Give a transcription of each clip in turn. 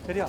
சரியா?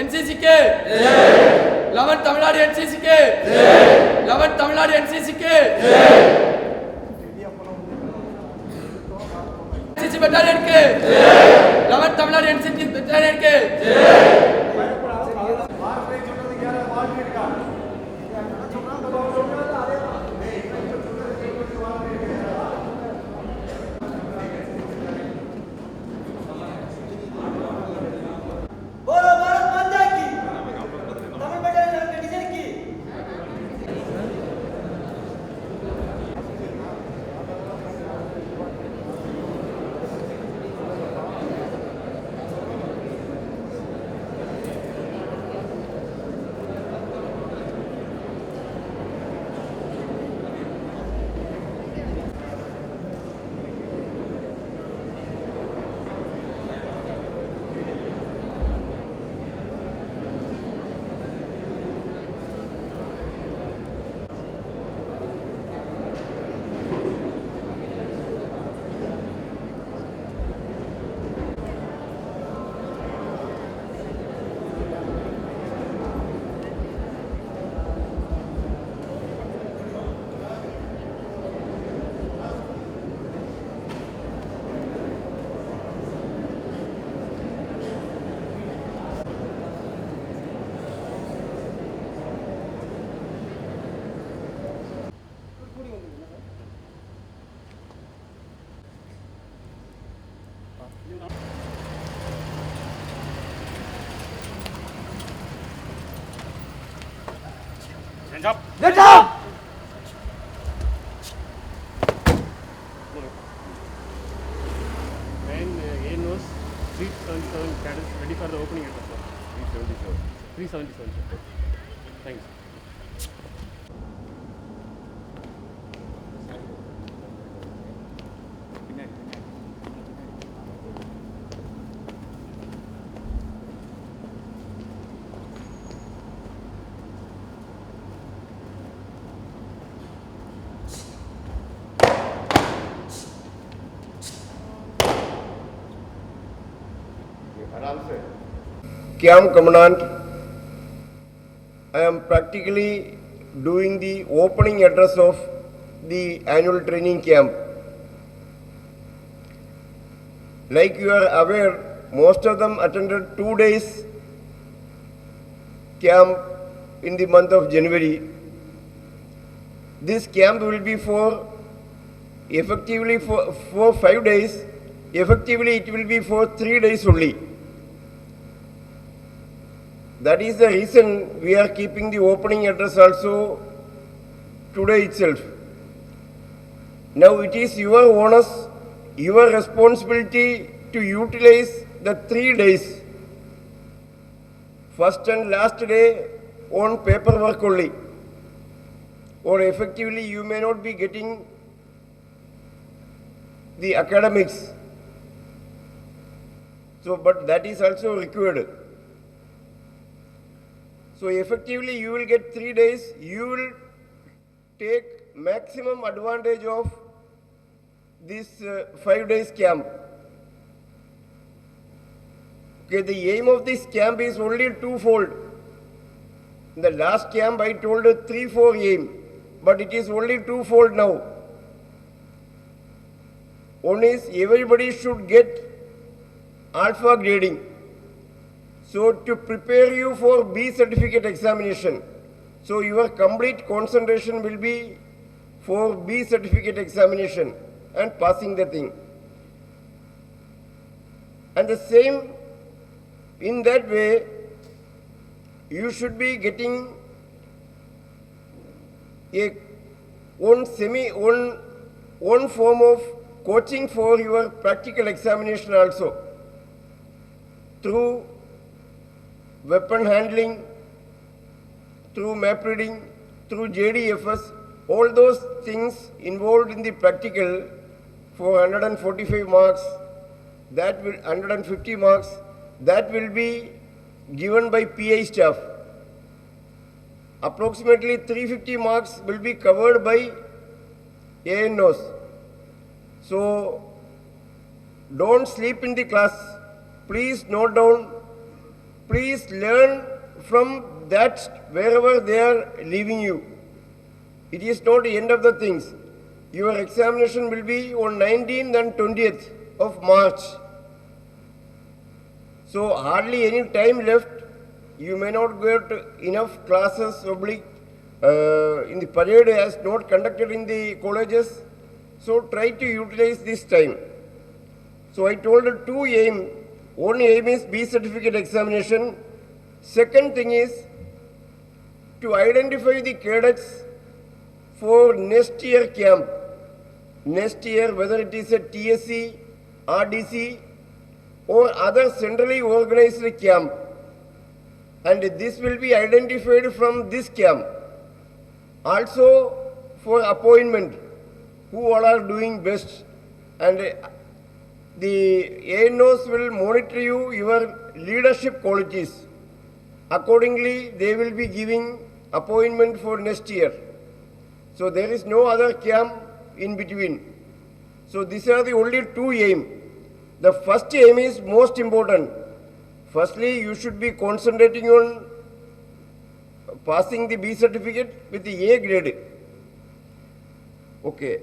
एनसीसी के 11 तमिलनाडु एनसीसी के 11 तमिलनाडु एनसीसी के एनसीसी बटालियन के 11 तमिलनाडु एनसीसी बटालियन के Hands up. Get up! And A knows 377 cadets ready for the opening address, sir. 377. 377, sir. Thanks. Camp Commandant, I am practically doing the opening address of the annual training camp. Like you are aware, most of them attended 2 days camp in the month of January. This camp will be effectively for 5 days. Effectively, it will be for 3 days only. That is the reason we are keeping the opening address also today itself. Now it is your onus, your responsibility to utilize the 3 days. First and last day on paperwork only. Or effectively you may not be getting the academics. So, but that is also required. So effectively you will get 3 days, you will take maximum advantage of this 5 days camp. Okay, the aim of this camp is only twofold. In the last camp I told a 3-4 aim, but it is only twofold now. One is everybody should get alpha grading. So to prepare you for B certificate examination, so your complete concentration will be for B certificate examination and passing the thing. And the same, in that way, you should be getting one form of coaching for your practical examination also through weapon handling, through map reading, through JDFS, all those things involved in the practical for 145 marks, that will 150 marks, that will be given by PI staff. Approximately 350 marks will be covered by ANOs. So don't sleep in the class. Please note down. Please learn from that wherever they are leaving you. It is not the end of the things. Your examination will be on 19th and 20th of March. So hardly any time left. You may not get enough classes in the parade as not conducted in the colleges. So try to utilize this time. So I told you 2 aims. One aim is B certificate examination. Second thing is to identify the cadets for next year camp. Next year, whether it is a TSC, RDC or other centrally organized camp. And this will be identified from this camp. Also for appointment, who all are doing best. And the ANOs will monitor your leadership qualities. Accordingly, they will be giving appointment for next year. So there is no other camp in between. So these are the only 2 aims. The first aim is most important. Firstly, you should be concentrating on passing the B certificate with the A grade. Okay.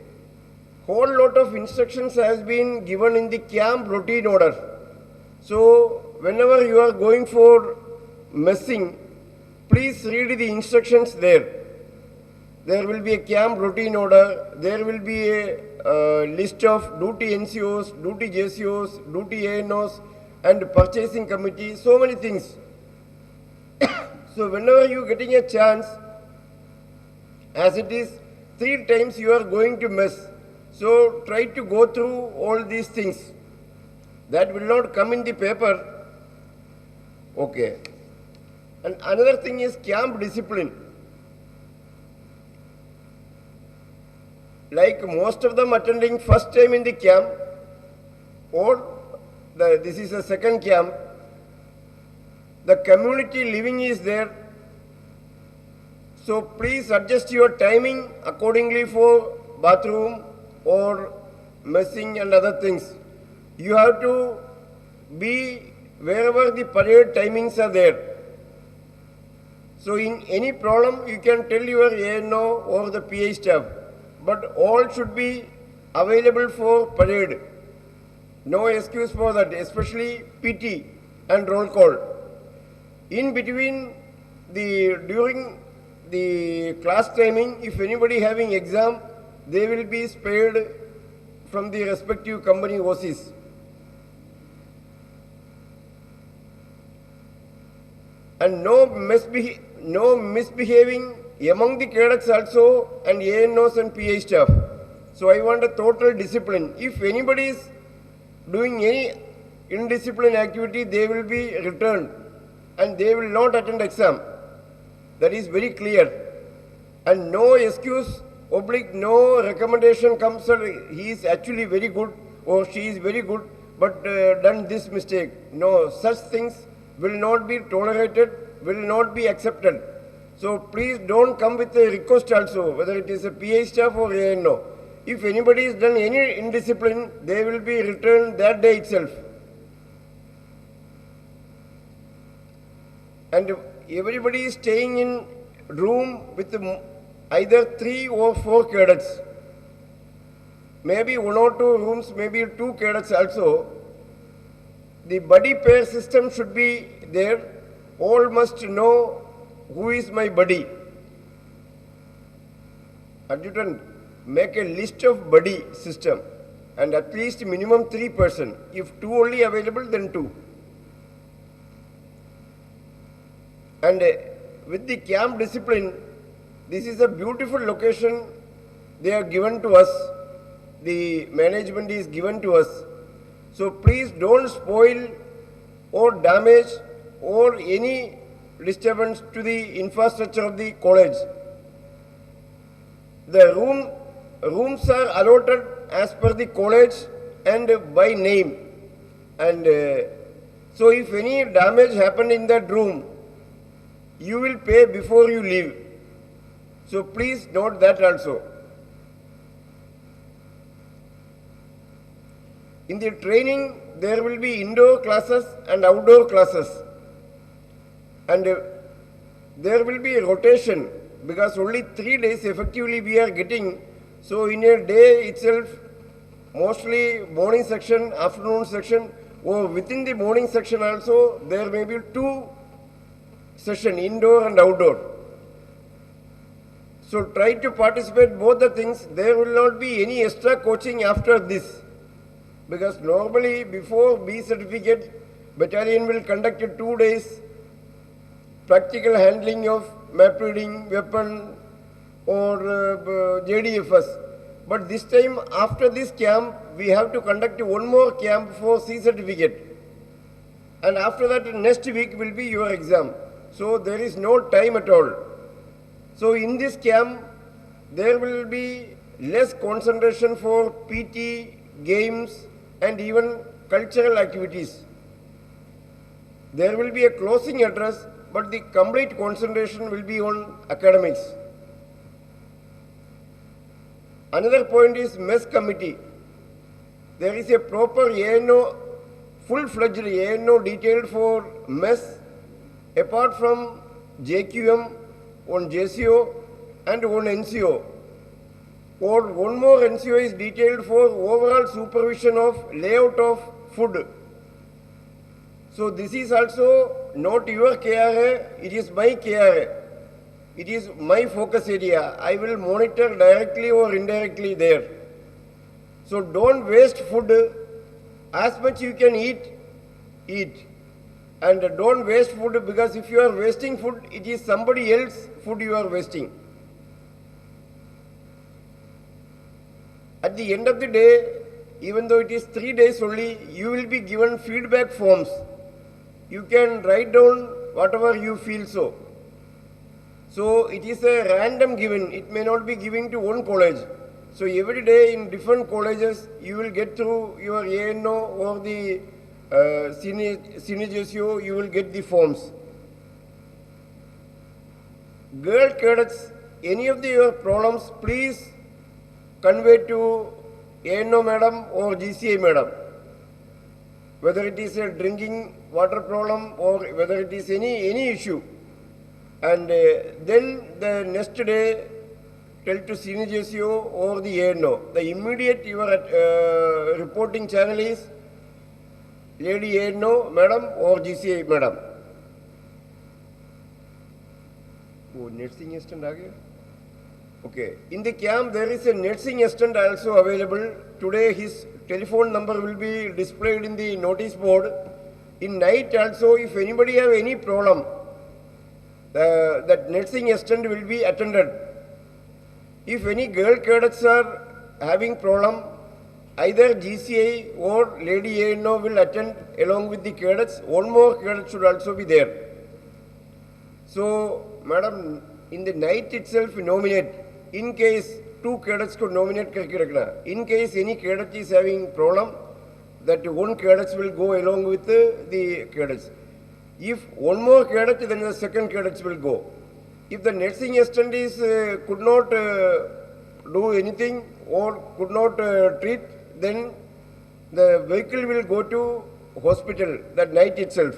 Whole lot of instructions has been given in the camp routine order. So whenever you are going for messing, please read the instructions there. There will be a camp routine order. There will be a list of duty NCOs, duty JCOs, duty ANOs and purchasing committee, so many things. So whenever you are getting a chance, As it is, 3 times you are going to mess. So try to go through all these things. That will not come in the paper. Okay. And another thing is camp discipline. Like most of them attending first time in the camp, or this is the second camp, the community living is there. So please adjust your timing accordingly for bathroom or messing and other things. You have to be wherever the parade timings are there. So in any problem, you can tell your ANO or the PA staff, but all should be available for parade. No excuse for that, especially PT and roll call. In between, during the class timing, if anybody having exam, they will be spared from the respective company OCs. And no misbehaving among the cadets also, and ANOs and PA staff. So I want a total discipline. If anybody is doing any indisciplined activity, they will be returned and they will not attend exam. That is very clear. And no excuse, no recommendation comes, he is actually very good or she is very good, but done this mistake. No, such things will not be tolerated, will not be accepted. So please don't come with a request also, whether it is a PA staff or ANO. If anybody has done any indiscipline, they will be returned that day itself. And everybody is staying in room with either 3 or 4 cadets. Maybe 1 or 2 rooms, maybe 2 cadets also. The buddy pair system should be there. All must know who is my buddy. Adjutant, make a list of buddy system and at least minimum 3 person. If 2 only available, then 2. And with the camp discipline, this is a beautiful location they are given to us. The management is given to us. So please don't spoil or damage or any disturbance to the infrastructure of the college. The rooms are allotted as per the college and by name. And so if any damage happened in that room, you will pay before you leave. So please note that also. In the training, there will be indoor classes and outdoor classes. And there will be a rotation because only 3 days effectively we are getting. So in a day itself, mostly morning section, afternoon section, or within the morning section also, there may be 2 sessions, indoor and outdoor. So try to participate both the things. There will not be any extra coaching after this. Because normally before B certificate, battalion will conduct 2 days practical handling of map reading, weapon or JDFS. But this time after this camp, we have to conduct 1 more camp for C certificate. And after that next week will be your exam. So there is no time at all. So in this camp, there will be less concentration for PT, games, and even cultural activities. There will be a closing address, but the complete concentration will be on academics. Another point is mess committee. There is a proper ANO, full-fledged ANO detailed for mess, apart from JQM, on JCO, and on NCO. Or 1 more NCO is detailed for overall supervision of layout of food. So this is also not your KRA, it is my KRA. It is my focus area. I will monitor directly or indirectly there. So don't waste food. As much you can eat. And don't waste food, because if you are wasting food, it is somebody else's food you are wasting. At the end of the day, even though it is 3 days only, you will be given feedback forms. You can write down whatever you feel so. So it is a random given. It may not be given to one college. So every day in different colleges, you will get through your ANO or the senior JCO, you will get the forms. Girl cadets, any of your problems, please convey to ANO madam or GCA madam. Whether it is a drinking water problem or whether it is any issue. And then the next day, tell to senior JCO or the ANO. The immediate your reporting channel is Lady ANO madam or GCA madam. Oh, nursing assistant again? Okay. In the camp, there is a nursing assistant also available. Today, his telephone number will be displayed in the notice board. In night also, if anybody have any problem, that nursing assistant will be attended. If any girl cadets are having problem, either GCA or Lady ANO will attend along with the cadets. One more cadet should also be there. So, madam, in the night itself nominate. In case 2 cadets could nominate karki. In case any cadet is having problem, that one cadets will go along with the cadets. If one more cadet, then the second cadets will go. If the nursing assistant is could not do anything or could not treat, then the vehicle will go to hospital that night itself.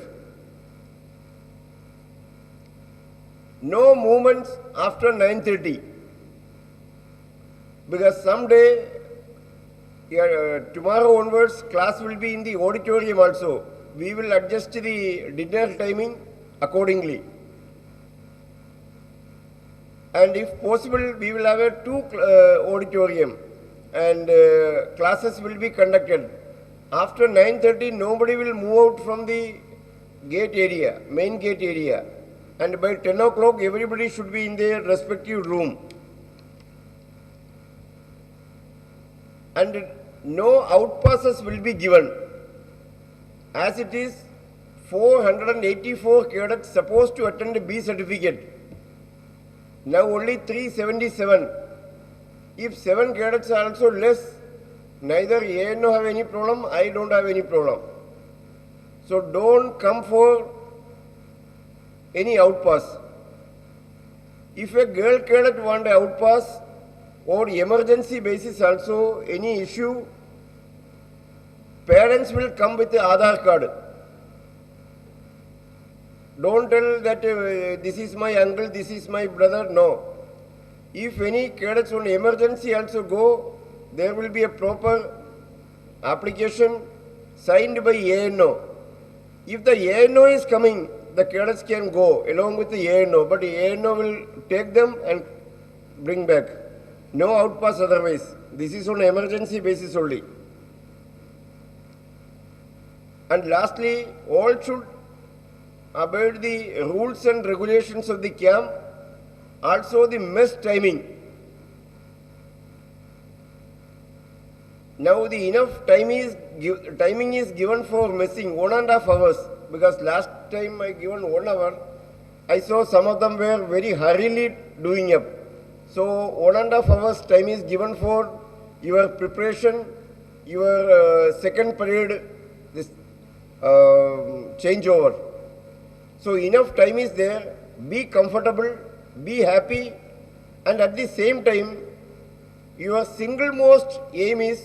No movements after 9:30. Because someday, tomorrow onwards, class will be in the auditorium also. We will adjust the dinner timing accordingly. And if possible, we will have a 2 auditorium and classes will be conducted. After 9:30, nobody will move out from the gate area, main gate area. And by 10 o'clock, everybody should be in their respective room. And no outpasses will be given. As it is, 484 cadets supposed to attend B certificate. Now only 377. If 7 cadets are also less, neither ANO have any problem, I don't have any problem. So don't come for any outpass. If a girl cadet want an outpass or emergency basis also any issue, parents will come with the Aadhaar card. Don't tell that this is my uncle, this is my brother, no. If any cadets on emergency also go, there will be a proper application signed by ANO. If the ANO is coming, the cadets can go along with the ANO, but the ANO will take them and bring back. No outpass otherwise. This is on emergency basis only. And lastly, all should obey the rules and regulations of the camp, also the mess timing. Now the enough timing is given for messing 1.5 hours, because last time I given 1 hour, I saw some of them were very hurriedly doing up. So 1.5 hours time is given for your preparation, your second period, this changeover. So enough time is there, be comfortable, be happy, and at the same time, your single most aim is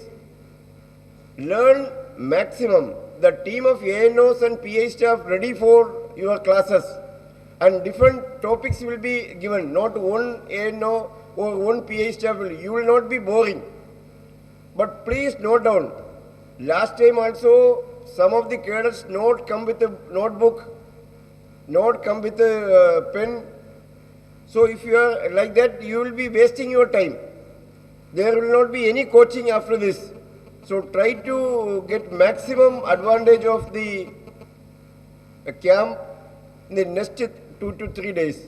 learn maximum. The team of ANOs and PI staff ready for your classes, and different topics will be given, not one ANO or one PI staff. You will not be boring. But please note down, last time also some of the cadets not come with a notebook, not come with a pen. So if you are like that, you will be wasting your time. There will not be any coaching after this. So try to get maximum advantage of the camp in the next 2 to 3 days.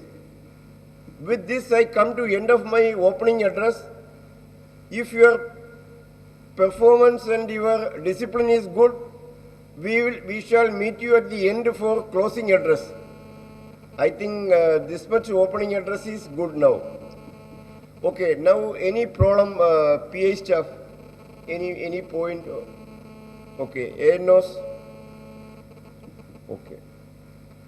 With this, I come to end of my opening address. If your performance and your discipline is good, we shall meet you at the end for closing address. I think this much opening address is good now. Okay, now any problem, PA staff? Any point? Okay, A-Nos? Okay.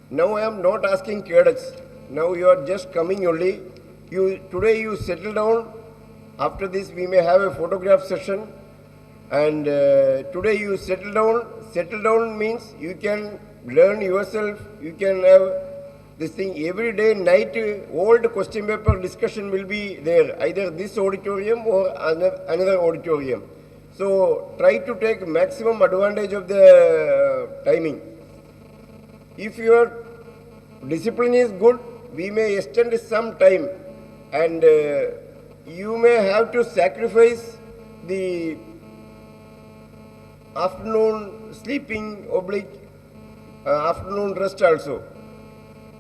Now I am not asking cadets. Now you are just coming only. Today you settle down. After this we may have a photograph session. And today you settle down. Settle down means you can learn yourself. You can have this thing every day night. Old question paper discussion will be there. Either this auditorium or another auditorium. So try to take maximum advantage of the timing. If your discipline is good, we may extend some time, and you may have to sacrifice the afternoon sleeping / afternoon rest also.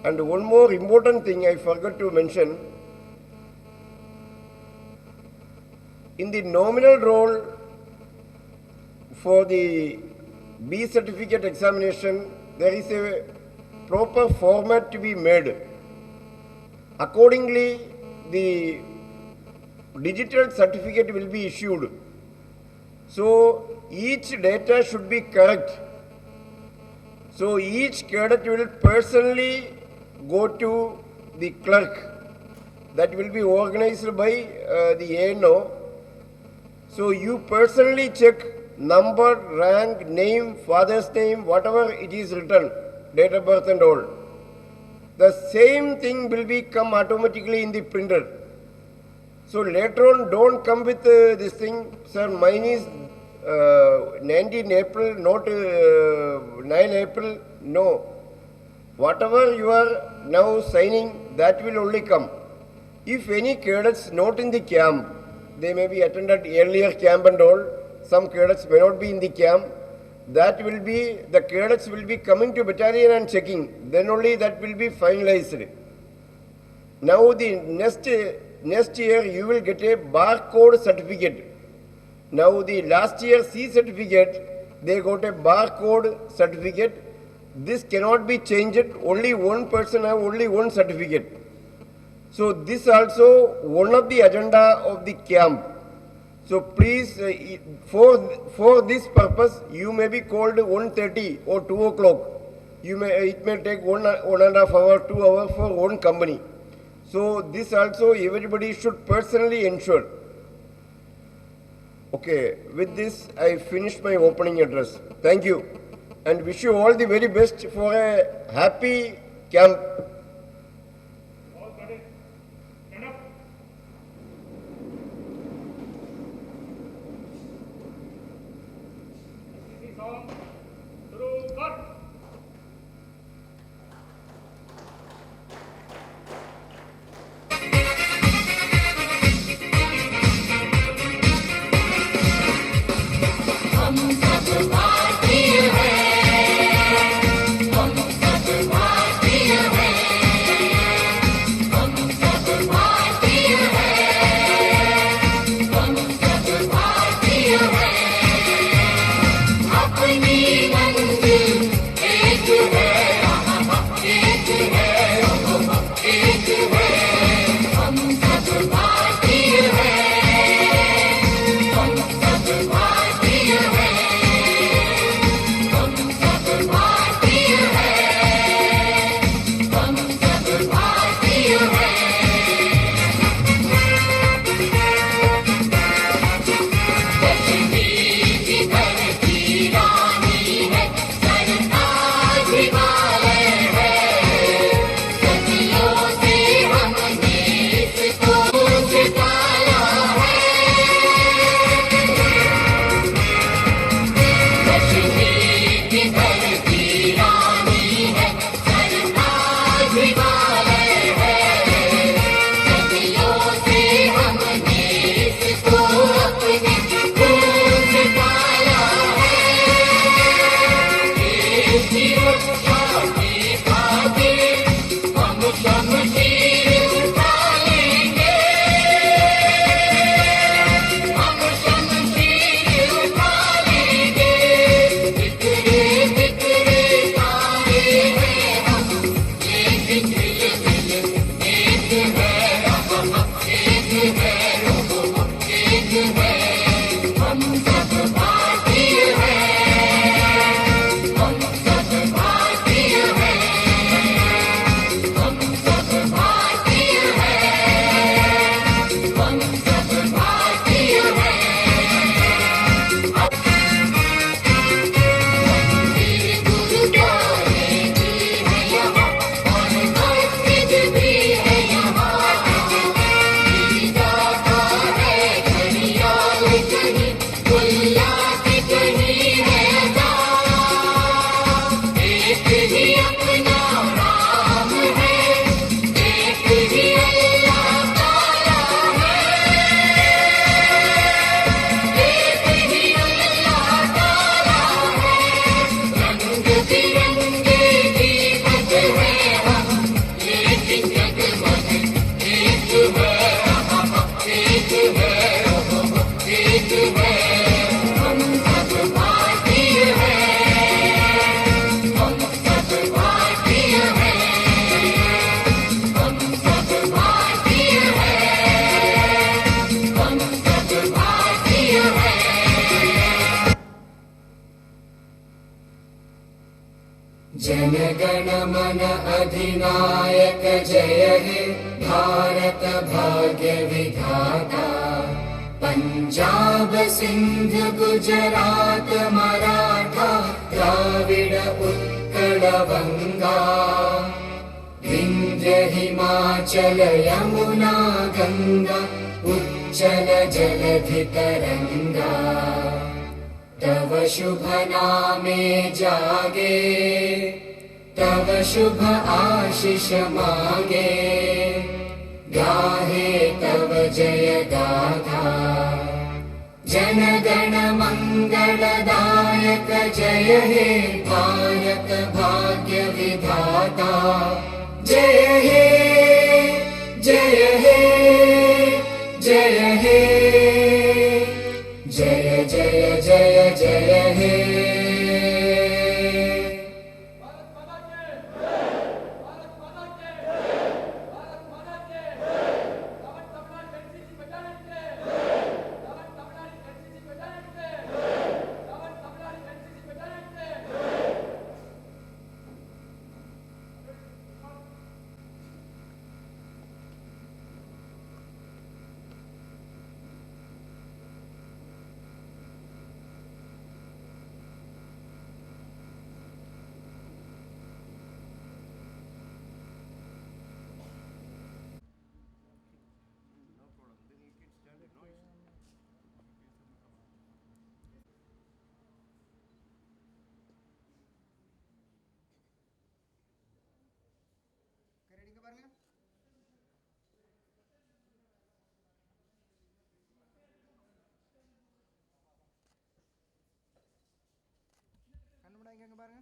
And one more important thing I forgot to mention. In the nominal roll for the B certificate examination, there is a proper format to be made. Accordingly, the digital certificate will be issued. So each data should be correct. So each cadet will personally go to the clerk. That will be organized by the ANO. So you personally check number, rank, name, father's name, whatever it is written, date of birth and all. The same thing will be come automatically in the printer. So later on, don't come with this thing, sir, mine is 19 April, not 9 April. No. Whatever you are now signing, that will only come. If any cadets not in the camp, they may be attended earlier camp and all, some cadets may not be in the camp, that will be, the cadets will be coming to battalion and checking, then only that will be finalized. Now the next year you will get a barcode certificate. Now the last year C certificate, they got a barcode certificate. This cannot be changed, only one person have only one certificate. So this also one of the agenda of the camp. So please, for this purpose, you may be called 1:30 or 2 o'clock. It may take 1.5 hours, 2 hours for one company. So this also everybody should personally ensure. Okay, with this I finish my opening address. Thank you and wish you all the very best for a happy camp. अपनी जनगण मन अधिनायक जय हे भारत भाग्य विधाता। पंजाब सिंध गुजरात मराठा द्राविड उत्कल बंगा विंध्य हिमाचल यमुना गंगा उच्चल जलधि तरंगा। तव शुभ नामे जागे तव शुभ आशीष मागे गाहे तव जय गाथा। जनगण मंगलदायक जय हे भारत भाग्य विधाता। जय हे जय हे जय हे जय जय जय जय हे। இங்க பாருங்க.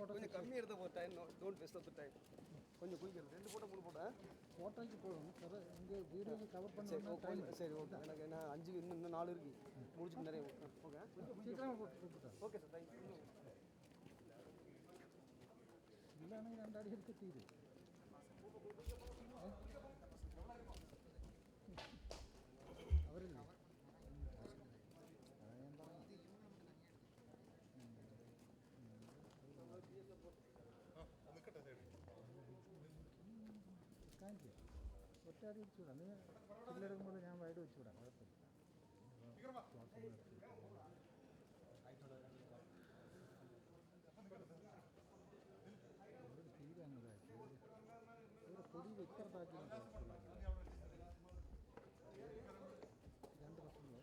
கொஞ்சம் கம்மி எடுத்த போகிற time don't waste of the time. கொஞ்சம் குயிக்க 2 போட்டோ 3 போட்டோ ஃபோட்டோக்கு போதும் சார். இங்கே வீடியோ கவர் பண்ண சரி ஓகே. எனக்கு என்ன 5 இன்னும் 4 இருக்கு முடிச்சுட்டு நிறைய ஓகே சீக்கிரம் போட்டு ஓகே சார் தேங்க்யூ. இல்லைன்னா 2 அடி எடுத்து தீரு. அவரில்லை ഒറ്റ അടി വെച്ചുവിടാം. നീ ചില്ലെടുക്കുമ്പോൾ ഞാൻ വൈഡ് വെച്ചുവിടാം. കുഴപ്പമില്ല. തീരെ അങ്ങതാക്കി ഇവിടെ പൊടി വ്യക്തമാക്കി 2 പ്രശ്നങ്ങൾ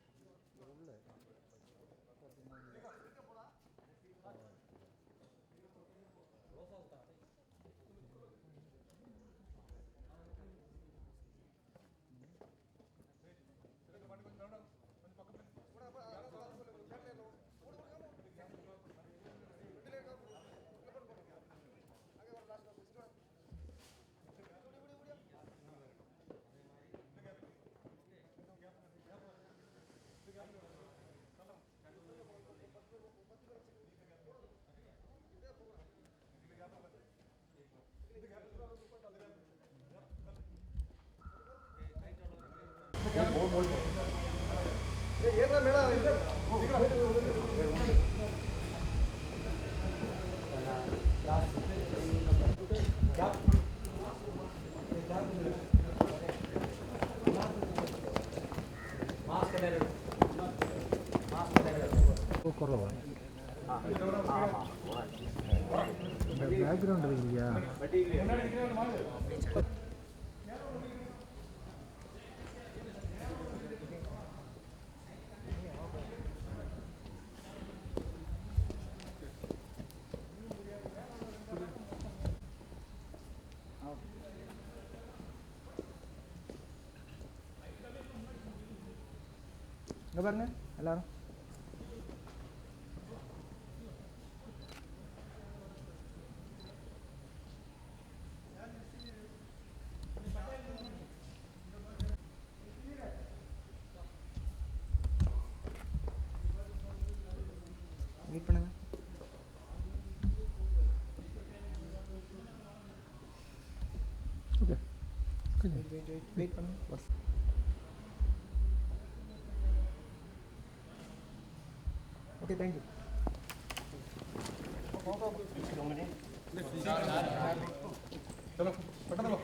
കുറവാണ് ബാക്ക്ഗ്രൗണ്ട് ഇല്ല എന്താ പറഞ്ഞേ എല്ലാവരും வெயிட் பண்ணுங்க ஓகே வெயிட் பண்ணுங்க ஓகே தேங்க்யூ चलो पटना लो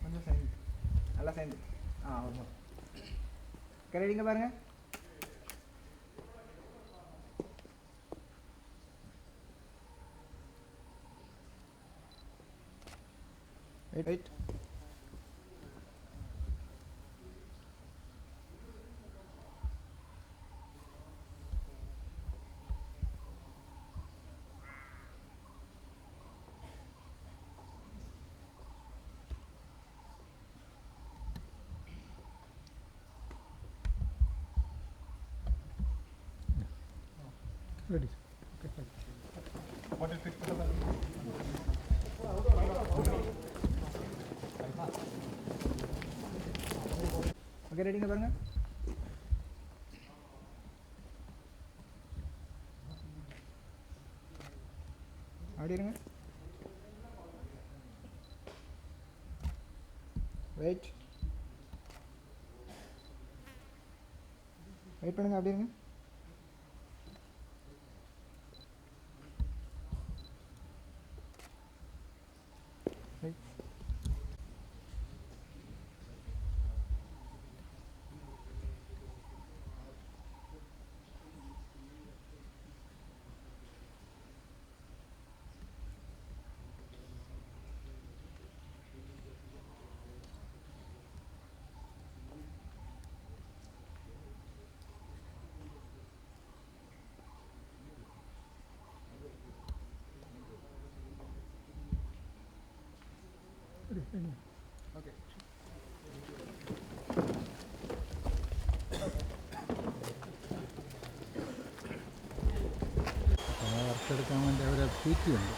கொஞ்சம் சேர்ந்து நல்லா சேர்ந்து ஆமாம் கரெக்டிங்க பாருங்க wait ready okay fine what is it okay ready பாருங்க ஆடி இருங்க வெயிட் வெயிட் பண்ணுங்க அப்படியே இருங்க ഓക്കെ വറുത്തെടുക്കാൻ വേണ്ടി അവരെ തീറ്റിയുണ്ട്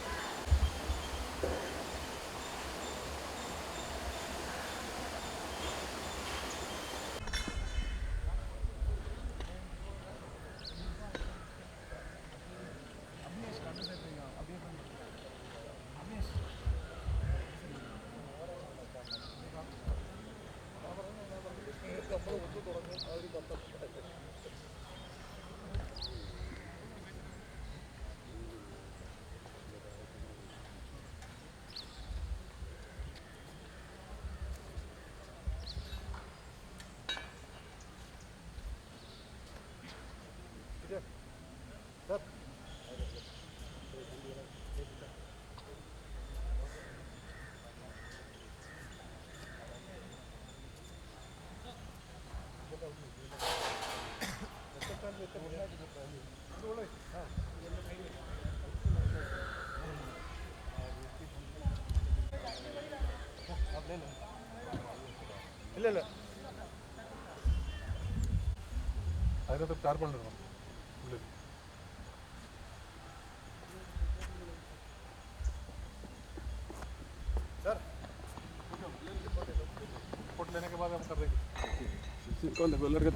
ഇല്ല ഇല്ല അതിനകത്ത് ടാർപ്പൺ ഇടണം ഉള്ളിൽ सर रिपोर्ट लेने के बाद हम कर देंगे कौन है लड़का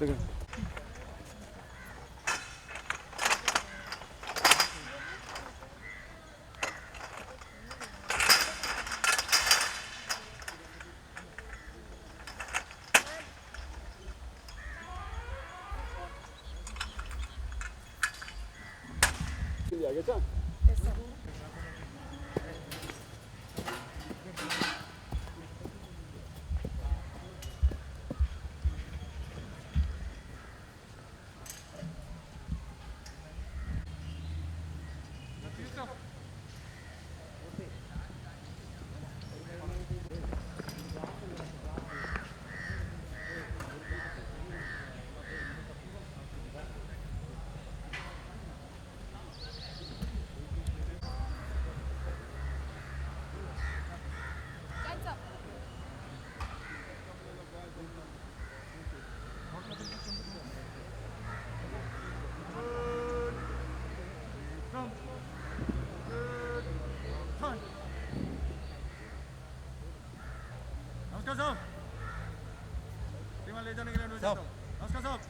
알겠죠? नमस्कार साहब ले जाने के लिए अनुरोध करता हूं। नमस्कार साहब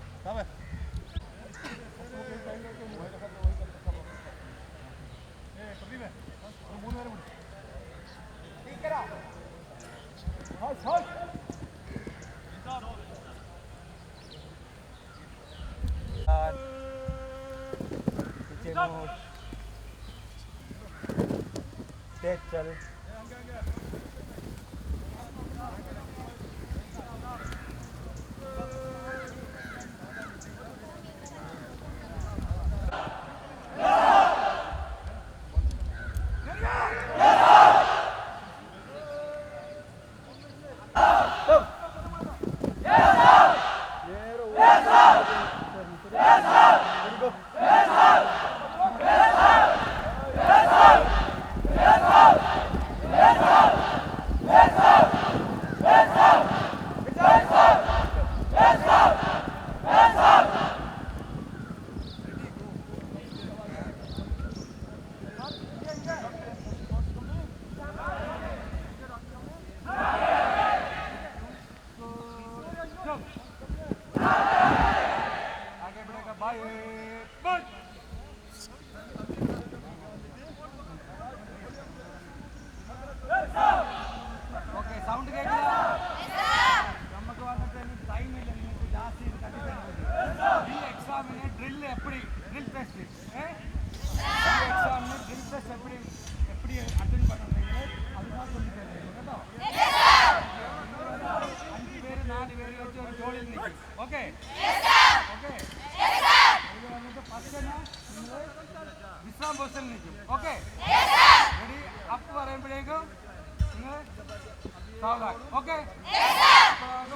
चल विश्राम पोजिशन ओके रेडी अप वरुമ്പോഴേക്കും सावधान ओके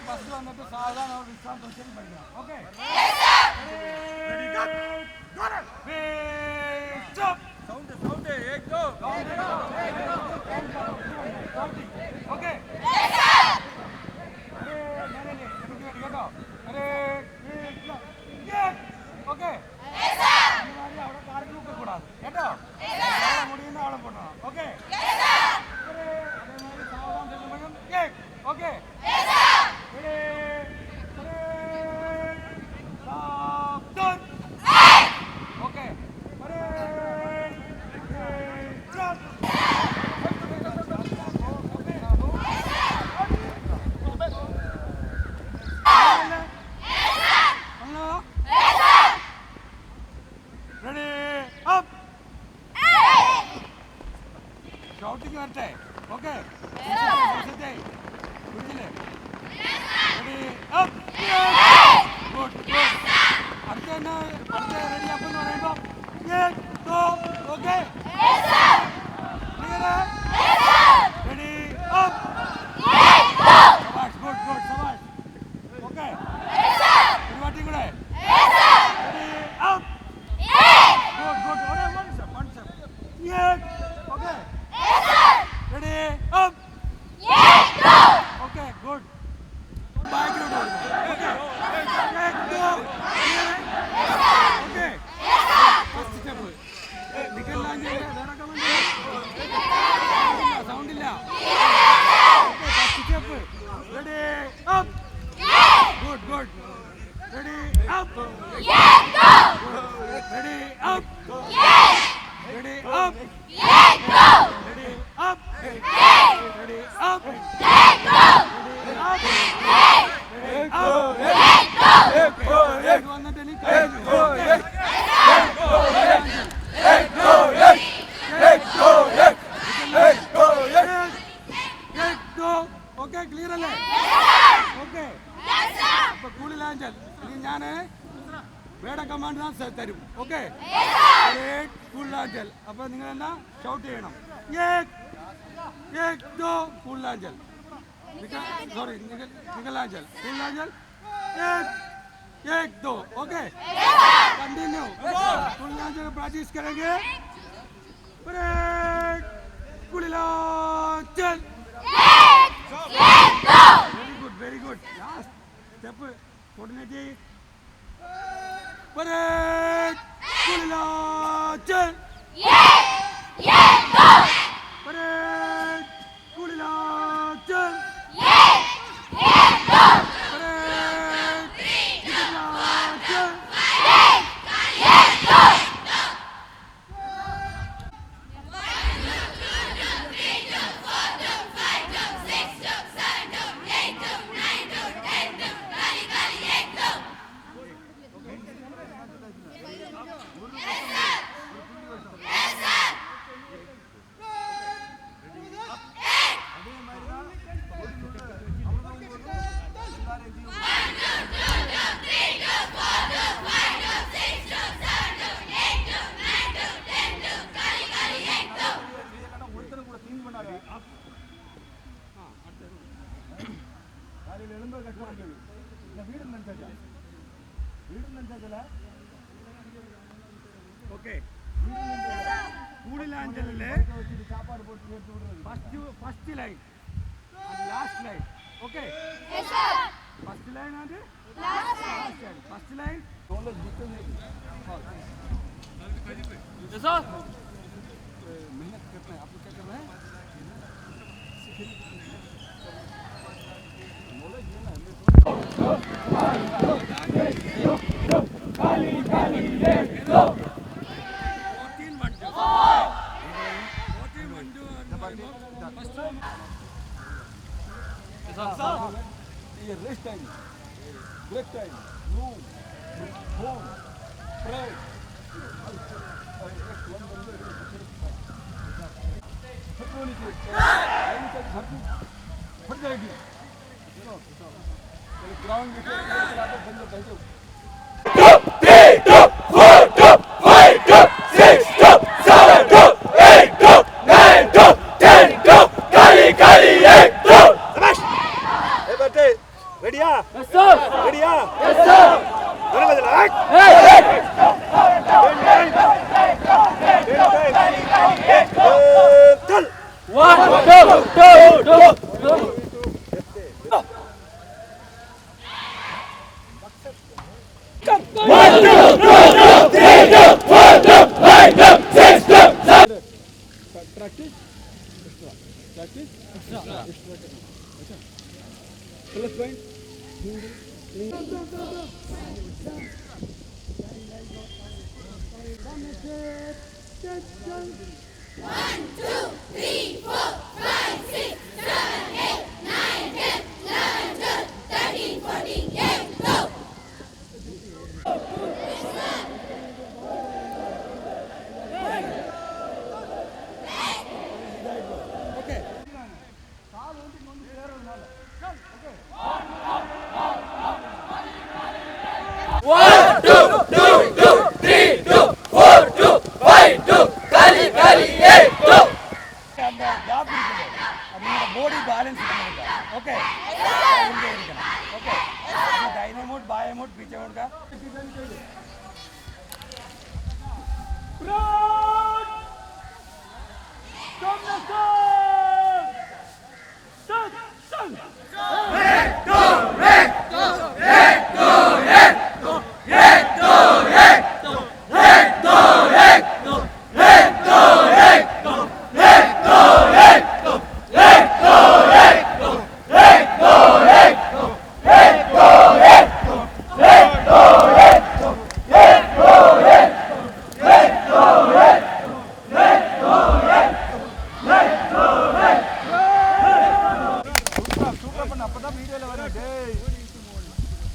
फर्स्ट वന്നിട്ട് सावधान और विश्राम पोजिशन പഠിക്കണം ओके रेडी गो स्टॉप साउंड एक दो ओके अरे ओके അവിടെ കാർക്കിൽ കൂടാതെ കേട്ടോ മുടിയുന്ന ആളെ പോണോ ഓക്കെ അതേമാതിരി സാവധാനം ചെല്ലുമ്പോഴും ഓക്കെ ഓക്കെ അല്ലേ? ഓക്കെ. അപ്പൊ കൂളിലാഞ്ചൽ ഇനി ഞാൻ വേറെ കമാൻഡ് തരും. ഓക്കെ, കൂളിലാഞ്ചൽ. അപ്പൊ നിങ്ങൾ എന്നാ ഷൗട്ട് ചെയ്യണം. കൂളിലാഞ്ചൽ. സോറി, നിക്കലാഞ്ചൽ. കൂളിലാഞ്ചൽ. एक दो. Okay, continue. कुलिलांचल प्रैक्टिस करेंगे. ब्रेक. कुलिलांचल. Very good. Last step coordinative. Break. कुलिलांचल. ब्रेक. कुलिलांचल. Okay. കൂളിലാഞ്ചലിലെ first line and last line. Okay. Yes sir. First line and last line. First line. Yes sir. मेहनत करते हैं. आप लोग क्या कर रहे हैं? नॉलेज है ना. Rest time, break time, move, home, pray. फट जाएगी. ग्राउंड में Ready? Yes sir. Ready? Yes sir. One, two, two. Practice. Extra. Plus point. One, two, three, four, five, six, seven, 8, 9, 10, 11, 12, 13, 14, 8, go! Okay. One, two, 3, 2, 4, 2, 5, 2, kali, 8, 2. அந்த gap இருக்குது. அது பாடி balance பண்ணுங்க. Okay. Okay. दाहिने mode, बाएं mode, पीछे mode का.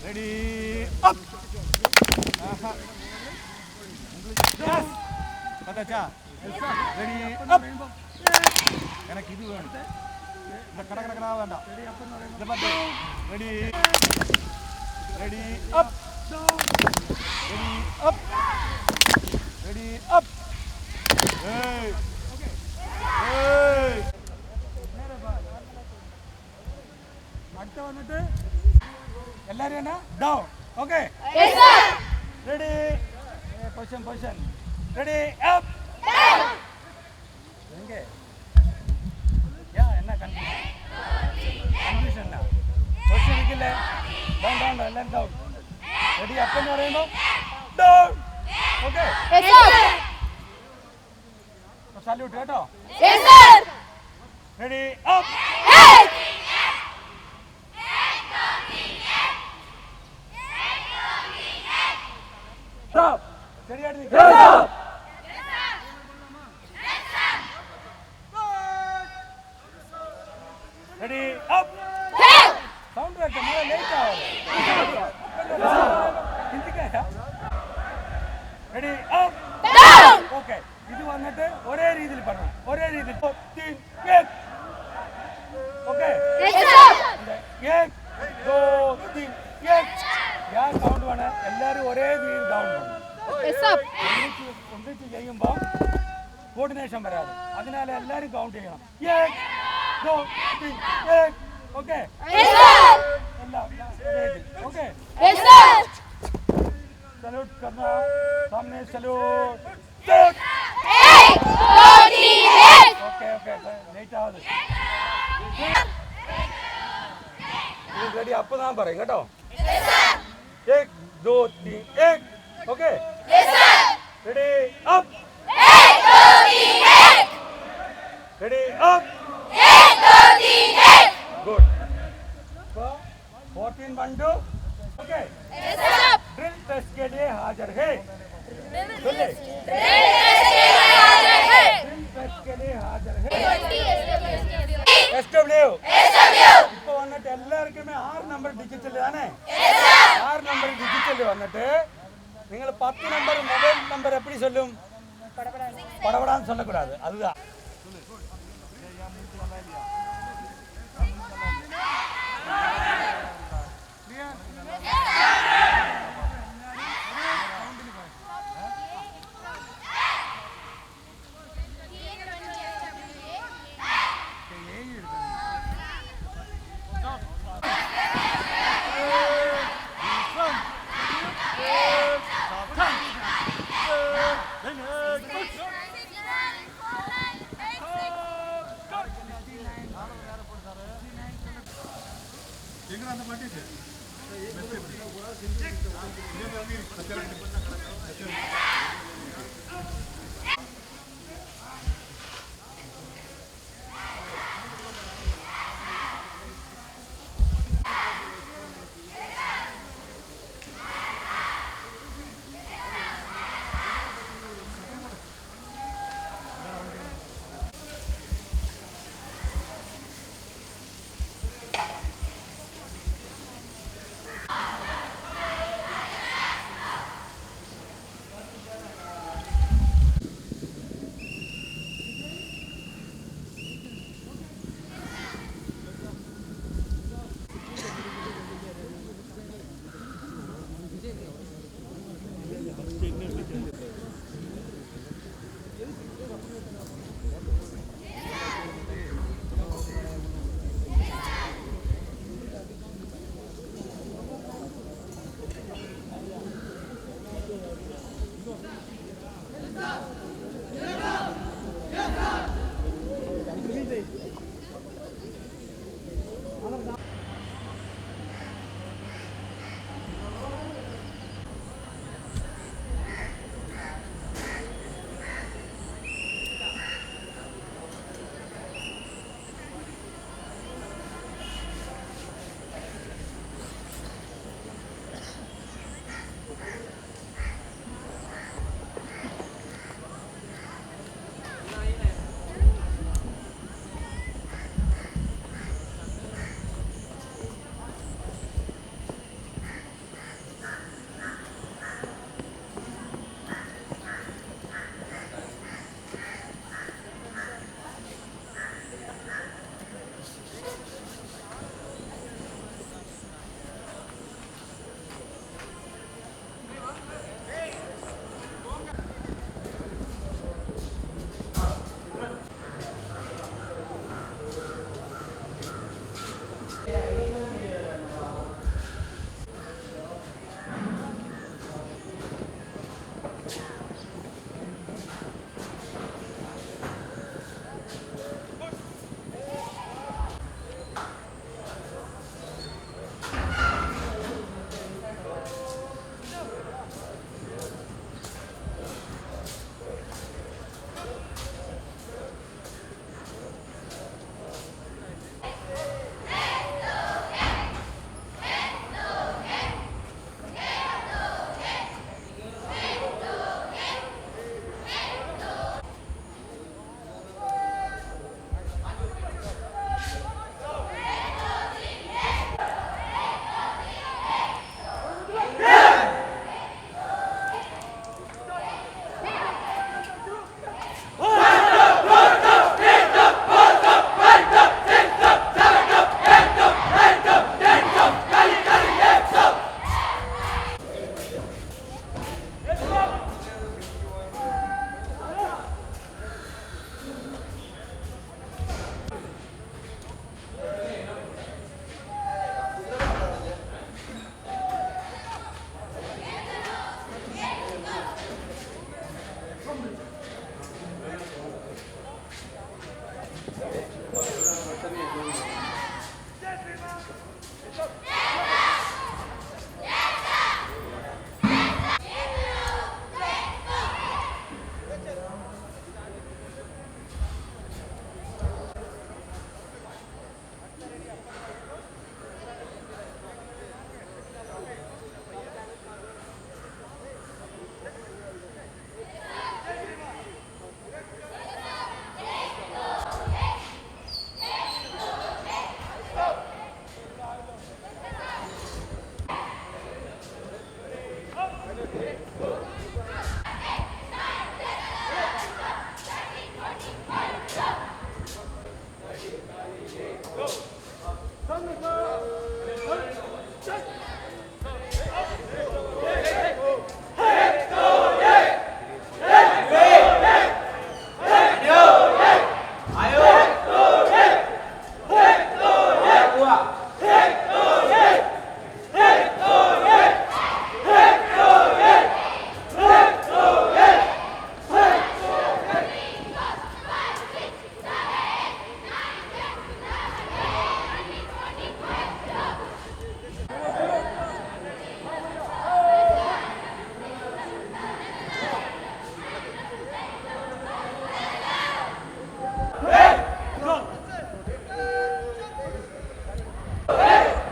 Ready, up. Yes. Kata cha. Ready, up. Enak itu kan. Ready. Ready. Up. Ready. Up. Ready. Up. Hey. Hey. அடுத்து வந்துட்டு எல்லாரும் என்ன down. Okay. Yes, sir. Ready. Position. Ready. Up. எங்கே என்ன கன்ஃபியூஷன் பொசிஷன் இருக்குல்ல down எல்லாம் down ready அப்னு പറയുമ്പോൾ down okay Yes, sir. Salute കേട്ടോ Yes, sir. Ready up Hey. Stop ശരിയായിട്ട് നിൽക്കുക ரெடி அப் சவுண்ட் வைக்க மேல லேட் ஆகுது இந்திக்காயா ரெடி அப் Down. ஓகே இது வந்துட்டு ஒரே ரீதியில் பண்ணணும் ஒரே ரீதியில் 3 ஓகே Yes, sir. 1 2 3 ഞാൻ കൗണ്ട് വേണം എല്ലാവരും ഒരേ രീതിയിൽ കൗണ്ട് വേണം Yes, sir. ഒന്നിച്ച് ചെയ്യുമ്പോൾ കോർഡിനേഷൻ വരാതെ അതിനാൽ എല്ലാവരും കൗണ്ട് ചെയ്യണം 1 2 3 ഓക്കെ Yes, sir. എല്ലാം ഓക്കെ Yes, sir. सैल्यूट करना सामने salute Eight. 38. Okay okay late ആവത് ഇത് റെഡി അപ്പ് ഞാൻ പറയും കേട്ടോ Yes, sir. 1 2 3 1 okay Yes, sir. Ready up 8. 38. Ready up 8. Good 14 1 2 okay Yes, sir. Drill test के लिए हाजिर है बोले ड्रिल टेस्ट के लिए हाजिर है SW ഇപ്പോൾ വന്നിട്ട് എല്ലാവർക്കും 6 നമ്പർ ഡിജിറ്റൽ ആണ് 6 നമ്പർ ഡിജിറ്റൽ വന്നിട്ട് നിങ്ങൾ 10 നമ്പർ മൊബൈൽ നമ്പർ எப்படி சொல்லும் படபடான்னு சொல்லக்கூடாது அதுதான்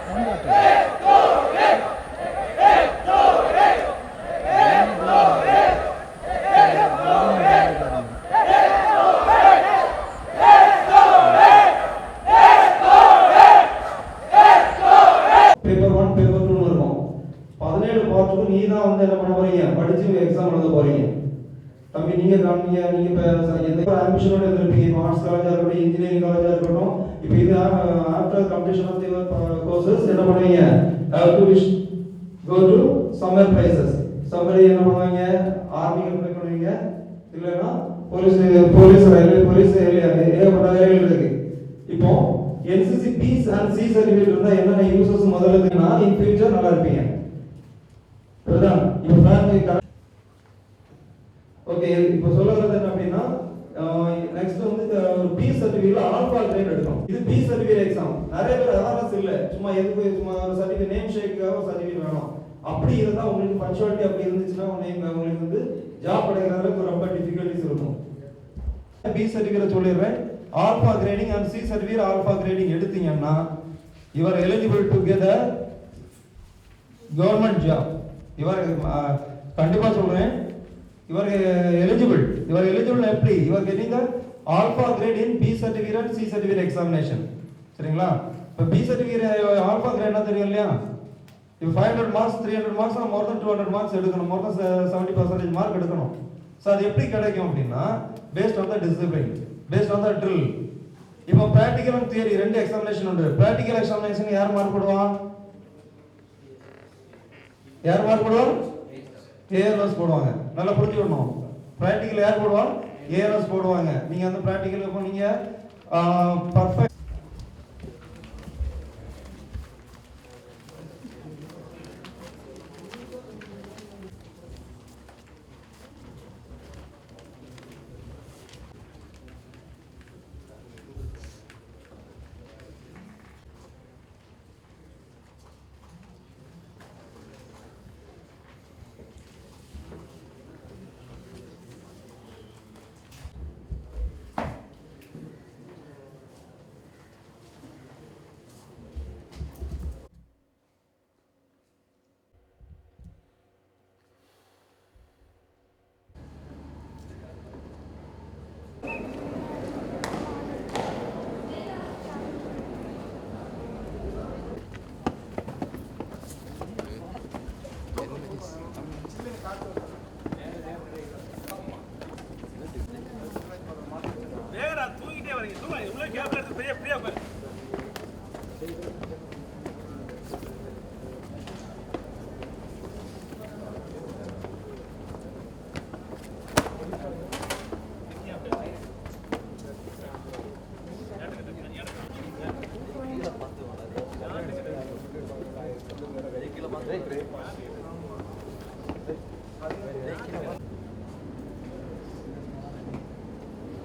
பேப்பர் 1 பேப்பர் 2 இருக்கும் 17 பார்ட்டுக்கு நீ தான் வந்து என்ன பண்ண போறீங்க படிச்சு எக்ஸாம் எழுத போறீங்க தம்பி நீங்க இப்ப எந்த ஆம்பிஷனோட இருப்பீங்க ஆர்ட்ஸ் காலேஜா இருக்கட்டும் இன்ஜினியரிங் காலேஜா இருக்கட்டும் இப்போ இது after completion of your courses என்ன பண்ணுவீங்க have to go to summer places summer என்ன பண்ணுவீங்க ஆர்மிக்கு அப்ளை பண்ணுவீங்க இல்லைன்னா போலீஸ் ரயில்வே போலீஸ் ஏகப்பட்ட வேலைகள் இருக்கு இப்போ NCC B and C certificate இருந்தா என்னென்ன யூசஸ் முதல்ல தெரியும்னா இன் ஃபியூச்சர் நல்லா இருப்பீங்க புரியுதா இப்போ ஃபேமிலி ஓகே இப்போ சொல்றது என்ன அப்படின்னா நெக்ஸ்ட் வந்து ஒரு B சர்டிஃபிகேட்ல ஆல்பா கிரேட் எடுக்கணும் இது B சர்டிஃபிகேட் எக்ஸாம் நிறைய பேர் அவேர்னஸ் இல்ல சும்மா எதுக்கு சும்மா ஒரு சர்டிஃபிகேட் நேம் ஷேக்காக ஒரு சர்டிஃபிகேட் வேணும் அப்படி இருந்தா உங்களுக்கு பஞ்சுவாலிட்டி அப்படி இருந்துச்சுன்னா உங்களுக்கு வந்து ஜாப் கிடைக்கிறதுக்கு ரொம்ப டிஃபிகல்ட்டிஸ் இருக்கும் B சர்டிஃபிகேட் சொல்லிடுறேன் alpha grading and C certificate alpha grading எடுத்தீங்கன்னா you are eligible to get a government job you are கண்டிப்பா சொல்றேன் you are eligible எப்படி you are getting the alpha grade in B certificate and C certificate examination சரிங்களா இப்போ B certificate alpha grade என்ன தெரியும் இல்லையா if 500 marks 300 marks or more than 200 marks எடுக்கணும் more than 70% mark எடுக்கணும் சோ அது எப்படி கிடைக்கும் அப்படினா based on the discipline based on the drill இப்போ practical and theory ரெண்டு எக்ஸாமினேஷன் உண்டு practical examination யார் மார்க் போடுவான் ALS போடுவாங்க நல்லா புரிஞ்சுக்கணும் practical யார் போடுவான் ALS போடுவாங்க நீங்க அந்த practical இப்போ நீங்க perfect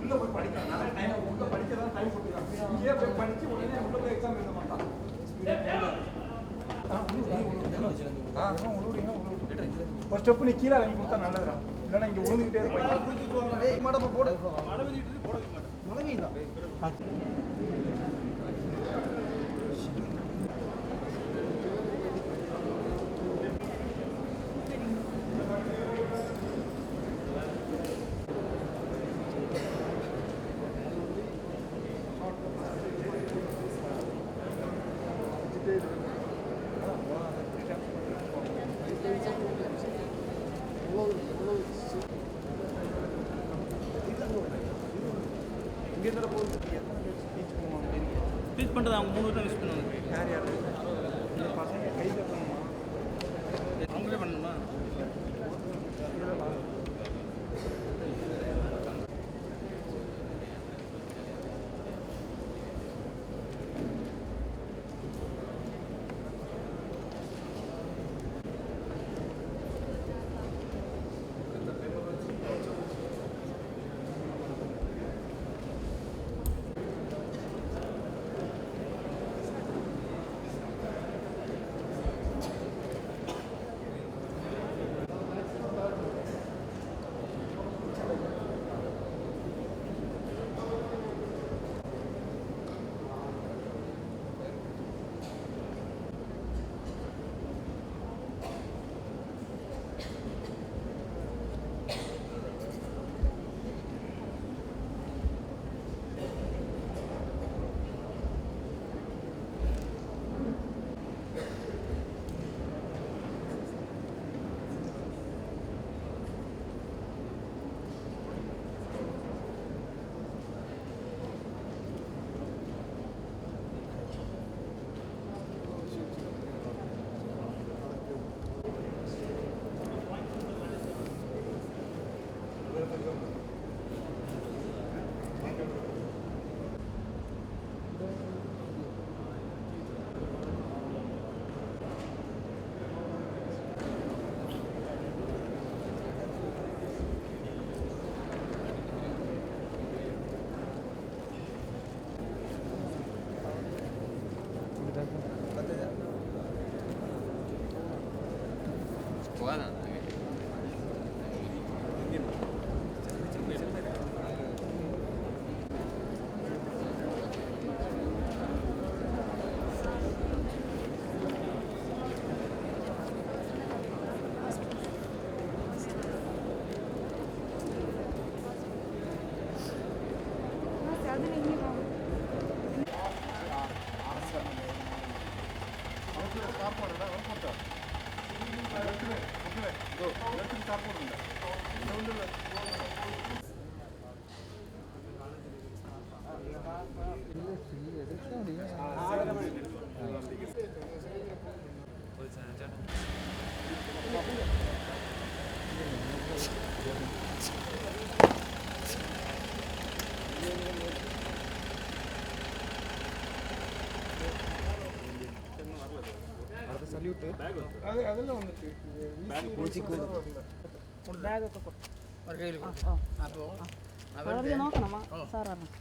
உள்ள போய் படிக்கலாம் நிறைய டைம் உள்ள படிக்கிறதா டைம் கொடுத்துருக்காங்க இங்கே போய் படிச்சு உடனே உள்ள போய் எக்ஸாம் எழுத மாட்டான் ஒரு ஸ்டெப் நீ கீழே இறங்கி கொடுத்தா நல்லதுடா இல்லைன்னா இங்கே விழுந்துக்கிட்டே இருப்பாங்க மடப்ப போடு மழை தான் ஸ்பீச் பண்ணுறது அவங்க 3 பேரும் யூஸ் பண்ணுவாங்க யார் பசங்க கை தட்டணுமா அவங்களே பண்ணணுமா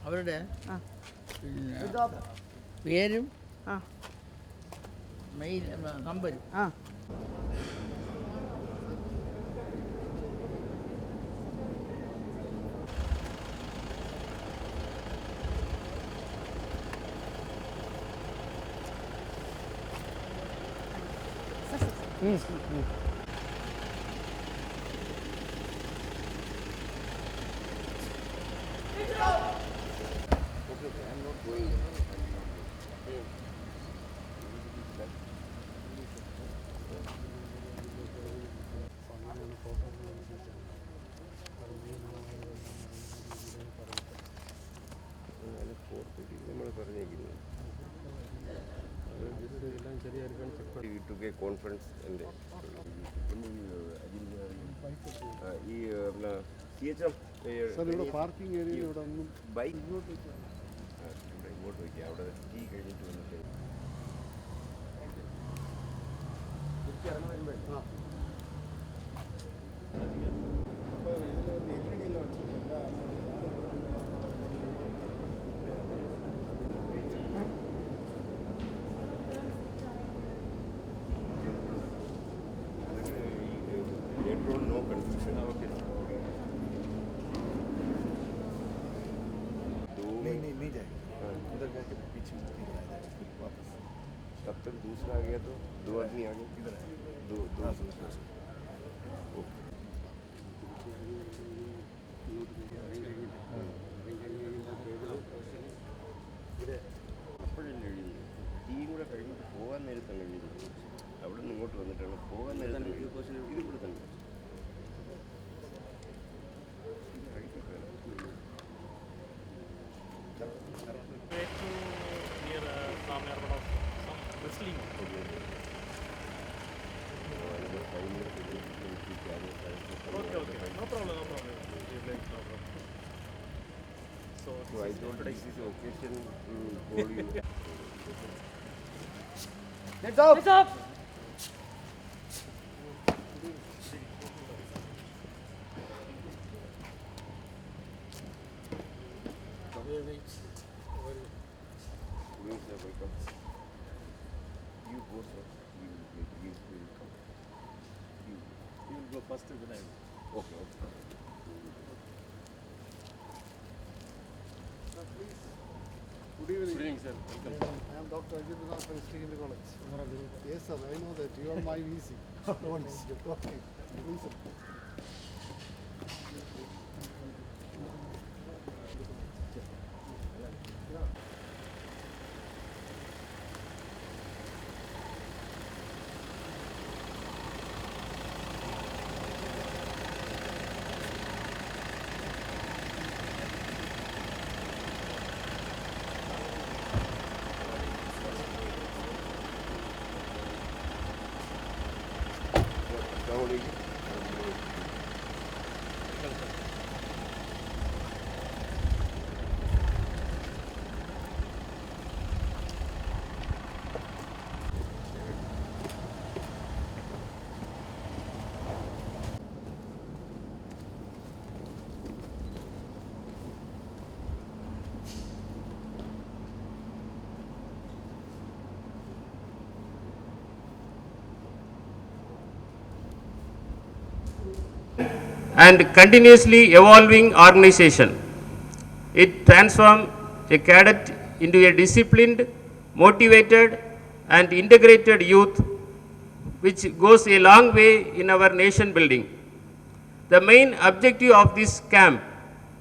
അവരുടെ പേരും മെയിൽ നമ്പരും We took a conference and parking area ഇവിടെ ഒന്നും ബൈക്ക് ഇങ്ങോട്ട് വയ്ക്കുക. അവിടെ ടീ കഴിഞ്ഞിട്ട് വന്നിട്ട് no confusion. नहीं जाएगा उधर जाके पीछे वापस तब तक दूसरा आ गया तो दो आदमी आ गए किधर आए दो അപ്പോഴല്ലേ എഴുതി ടീം കൂടെ കഴിഞ്ഞിട്ട് പോകാൻ നേരത്താണ് എഴുതിയത്. അവിടെ നിന്ന് ഇങ്ങോട്ട് വന്നിട്ടാണ് പോകാൻ നേരത്താണ് ഇത് കൂടെ തന്നെ So I thought this is occasion to call you. Heads up! Heads up! Welcome. You go, sir. You will come. You will go first to the night. Okay. Good evening. Good evening, sir. Welcome. I am Dr. Ajit Vinod from Ncc College. Yes, sir. I know that you are my VC. Okay. Please, sir. and continuously evolving organization. It transforms a cadet into a disciplined, motivated, and integrated youth, which goes a long way in our nation building. The main objective of this camp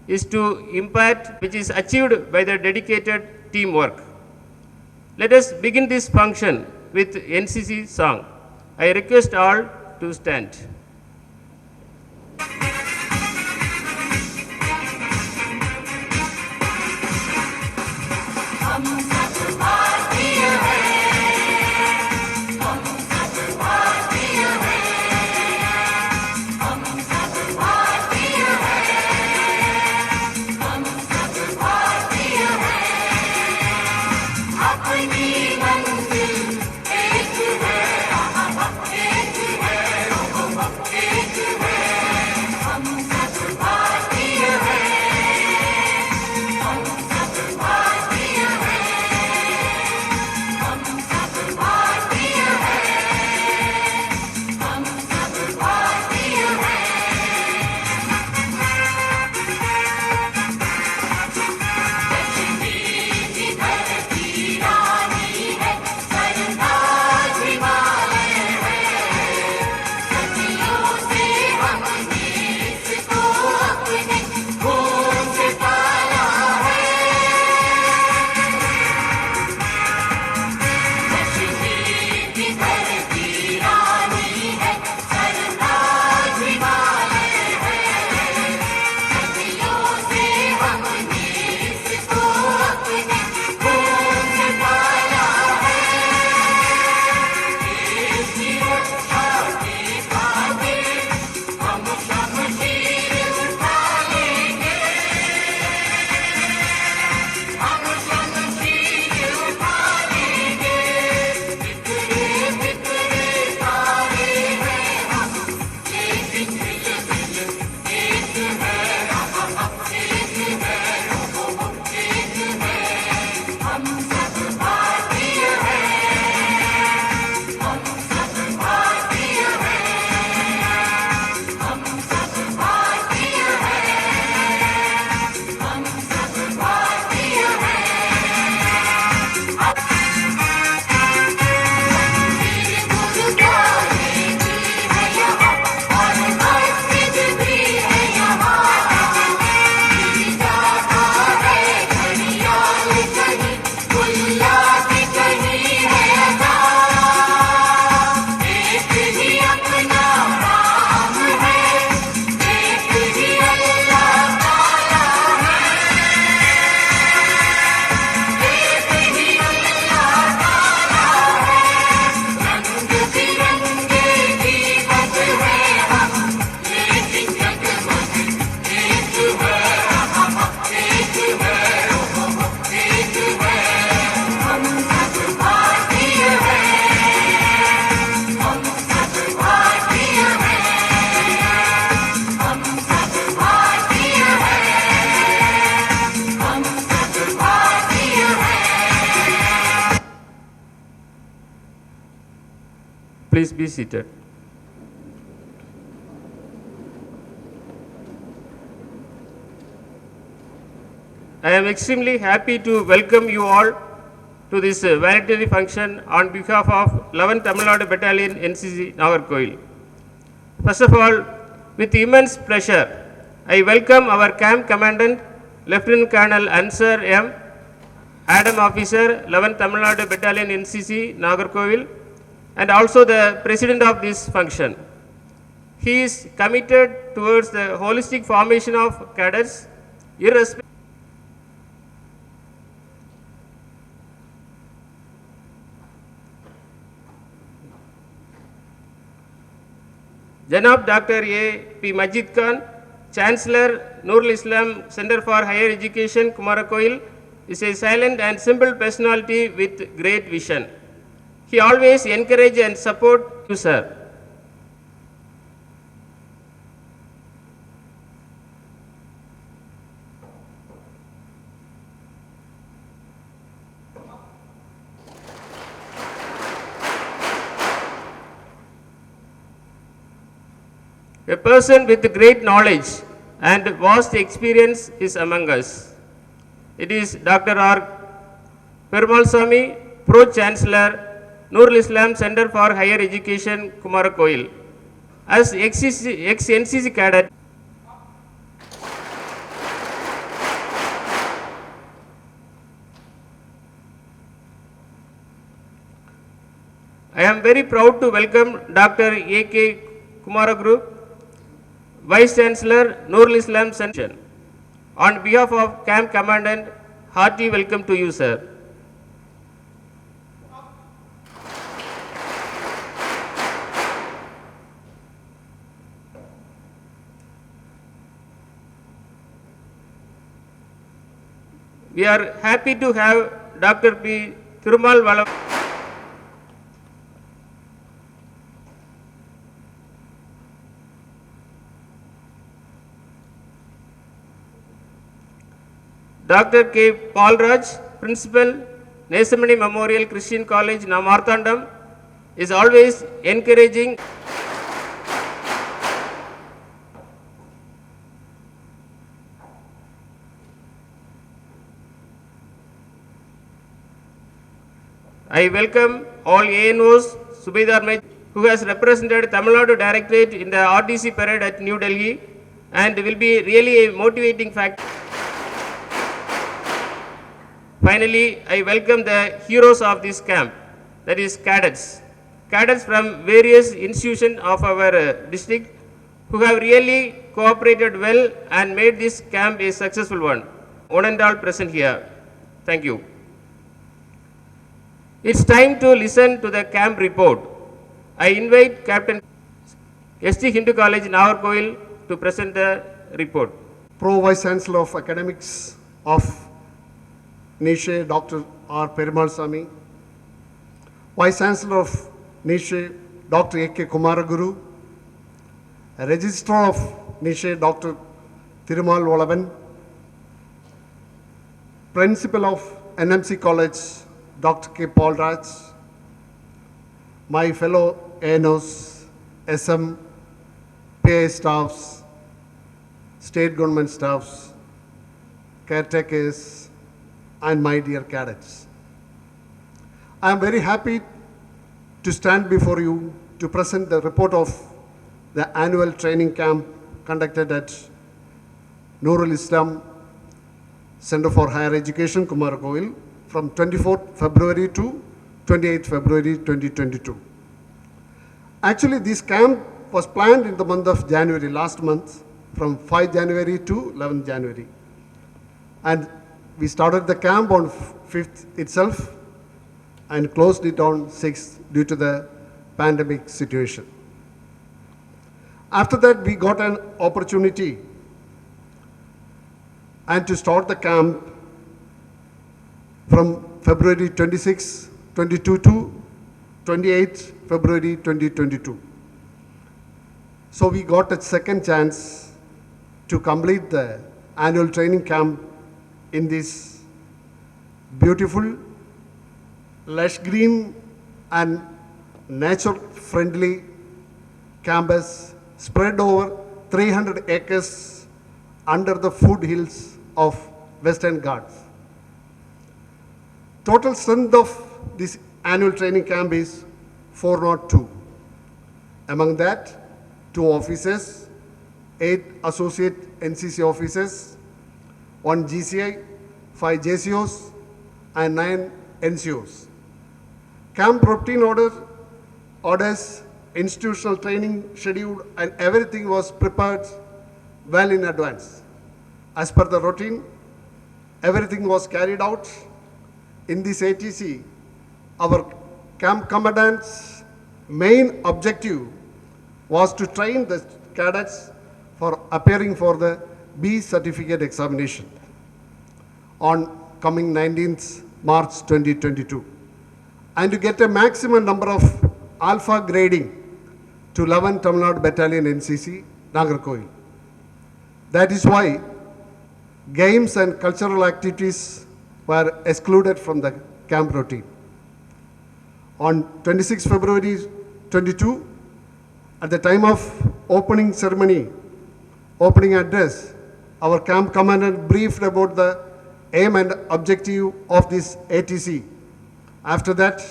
is to impact which is achieved by the dedicated teamwork. Let us begin this function with NCC song. I request all to stand. Please be seated. I am extremely happy to welcome you all to this valedictory function on behalf of 11th Tamil Nadu Battalion NCC Nagarkoil. First of all, with immense pleasure, I welcome our camp commandant, Lieutenant Colonel Ansar M, Adam Officer, 11th Tamil Nadu Battalion NCC Nagarkoil, and also the president of this function. He is committed towards the holistic formation of cadets, irrespective. Janab Dr. A. P. Majid Khan, Chancellor Nurul Islam Center for Higher Education, Kumarakovil, is a silent and simple personality with great vision. He always encourages and supports you, sir. A person with great knowledge and vast experience is among us. It is Dr. R. Perumalswamy, Pro-Chancellor, Nurul Islam Center for Higher Education, Kumarakovil. As ex-NCC cadet, I am very proud to welcome Dr. A.K. Kumarakovil, Vice Chancellor, Nurul Islam Center. On behalf of Camp Commandant, hearty welcome to you, sir. We are happy to have Dr. P. Thirumal Vala. Dr. K. Paulraj, Principal, Nesamani Memorial Christian College, Namarthandam, is always encouraging. I welcome all ANOs, Subedar Maj, who has represented Tamil Nadu Directorate in the RDC parade at New Delhi and will be really a motivating factor. Finally, I welcome the heroes of this camp, that is cadets. Cadets from various institutions of our district who have really cooperated well and made this camp a successful one. One and all present here. Thank you. It's time to listen to the camp report. I invite Captain ST Hindu College, Nagarkoil to present the report. Pro Vice Chancellor of Academics of Ncc, Dr. R. Perumalswamy, Vice Chancellor of Ncc, Dr. A.K. Kumaraguru, Registrar of Ncc, Dr. Thirumal Valavan, Principal of NMC College, Dr. K. Paulraj, my fellow ANOs, SM, PA staffs, state government staffs, caretakers, and my dear cadets. I am very happy to stand before you to present the report of the annual training camp conducted at Nurul Islam Center for Higher Education, Kumarakovil, from 24th February to 28th February 2022. Actually, this camp was planned in the month of January, last month, from 5 January to 11 January. And we started the camp on 5th itself and closed it on 6th due to the pandemic situation. After that, we got an opportunity and to start the camp from February 26, 22 to 28 February 2022. So we got a second chance to complete the annual training camp in this beautiful, lush green and nature-friendly campus spread over 300 acres under the foothills of Western Ghats. Total strength of this annual training camp is 402. Among that, 2 officers, 8 associate NCC officers, 1 GCI, 5 JCOs, and 9 NCOs. Camp routine orders, institutional training schedule, and everything was prepared well in advance. As per the routine, everything was carried out. In this ATC, our camp commandant's main objective was to train the cadets for appearing for the B certificate examination on coming 19th March 2022 and to get a maximum number of alpha grading to 11 Tamil Nadu Battalion NCC, Nagarkoil. That is why games and cultural activities were excluded from the camp routine. On 26 February 22, at the time of opening ceremony, opening address, our camp commandant briefed about the aim and objective of this ATC. After that,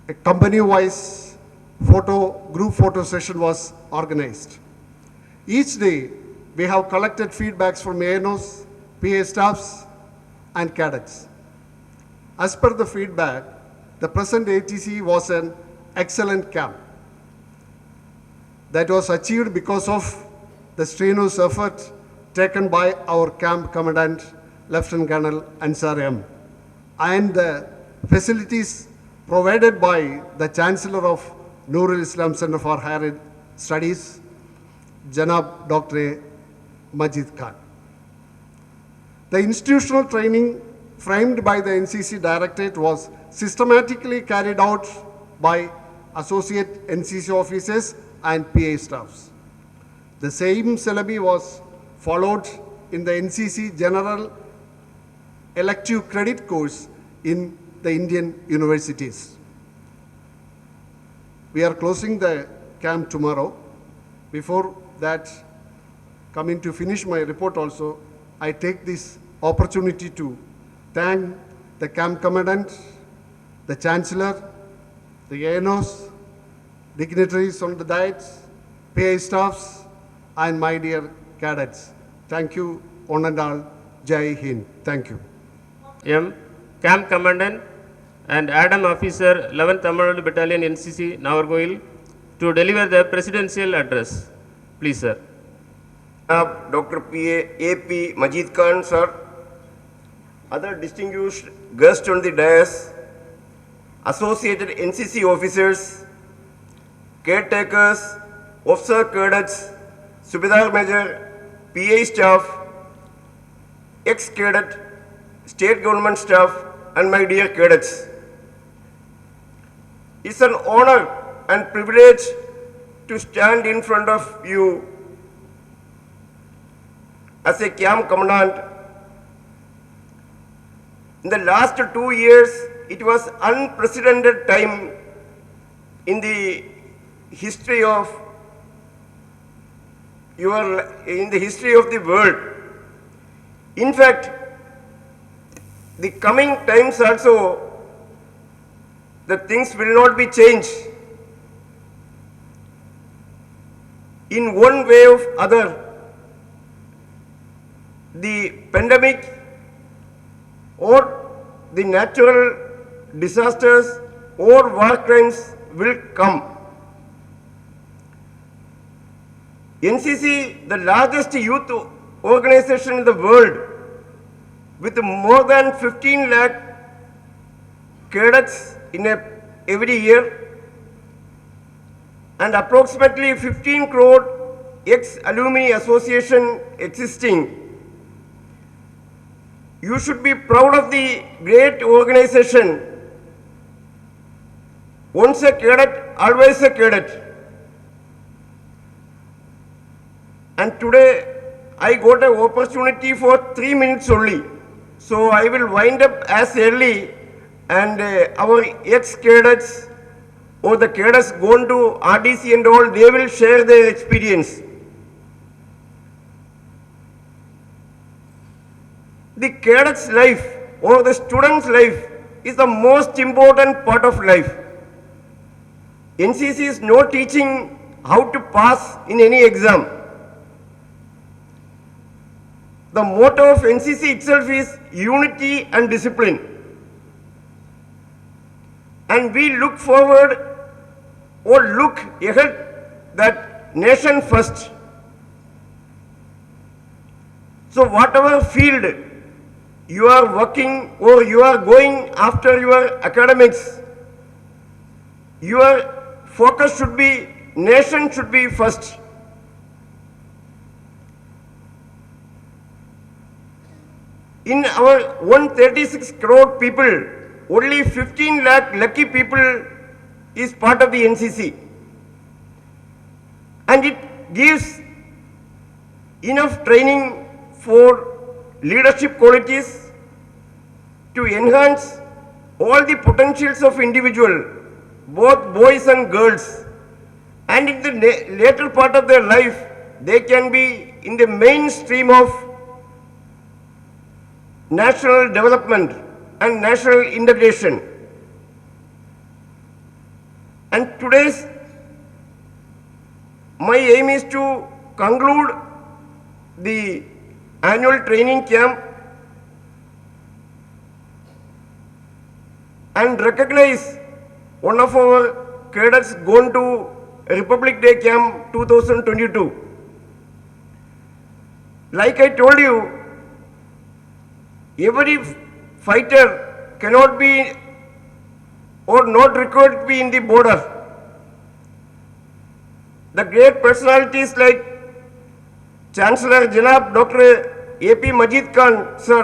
a company-wise group photo session was organized. Each day, we have collected feedbacks from ANOs, PA staffs, and cadets. As per the feedback, the present ATC was an excellent camp that was achieved because of the strenuous effort taken by our camp commandant, Lieutenant Colonel Ansar M, and the facilities provided by the Chancellor of Nurul Islam Center for Higher Studies, Janab Dr. Majid Khan. The institutional training framed by the NCC Directorate was systematically carried out by associate NCC officers and PA staffs. The same syllabi was followed in the NCC General Elective Credit Course in the Indian universities. We are closing the camp tomorrow. Before that, coming to finish my report also, I take this opportunity to thank the camp commandant, the chancellor, the ANOs, dignitaries on the diets, PA staffs, and my dear cadets. Thank you, one and all. Jai Hind. Thank you. M. Camp Commandant and Adam Officer 11th Tamil Nadu Battalion NCC Nagarkoil to deliver the presidential address. Please, sir. Dr. A.P. Majid Khan, sir, other distinguished guests on the dais, associated NCC officers, caretakers, officer cadets, Subedar Major, PA staff, ex-cadet, state government staff, and my dear cadets. It's an honor and privilege to stand in front of you as a camp commandant. In the last 2 years, it was unprecedented time in the history of the world. In fact, the coming times also, the things will not be changed. In one way or other, the pandemic or the natural disasters or war crimes will come. NCC, the largest youth organization in the world, with more than 15 lakh cadets in every year and approximately 15 crore ex-alumni association existing. You should be proud of the great organization. Once a cadet, always a cadet. And today I got an opportunity for 3 minutes only. So I will wind up as early, and our ex-cadets or the cadets gone to RDC and all, they will share their experience. The cadet's life or the student's life is the most important part of life. NCC is not teaching how to pass in any exam. The motto of NCC itself is unity and discipline. And we look forward or look ahead that nation first. So whatever field you are working or you are going after your academics, your focus should be, nation should be first. In our 136 crore people, only 15 lakh lucky people is part of the NCC. And it gives enough training for leadership qualities to enhance all the potentials of individual, both boys and girls, and in the later part of their life, they can be in the mainstream of national development and national integration. And today's my aim is to conclude the annual training camp and recognize one of our cadets gone to Republic Day Camp 2022. Like I told you, every fighter cannot be or not required to be in the border. The great personalities like Chancellor Janab Dr. A.P. Majid Khan, sir,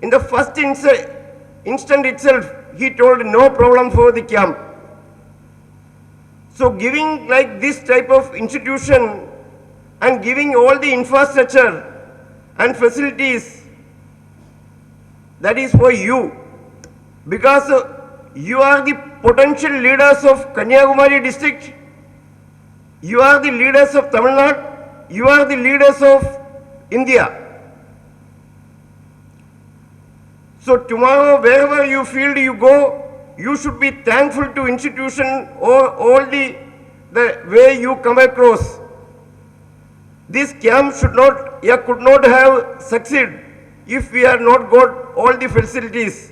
in the first instant itself, he told no problem for the camp. So giving like this type of institution and giving all the infrastructure and facilities, that is for you, because you are the potential leaders of Kanyakumari district, you are the leaders of Tamil Nadu, you are the leaders of India. So tomorrow, wherever you feel you go, you should be thankful to institution or all the way you come across. This camp should not, could not have succeeded if we are not got all the facilities.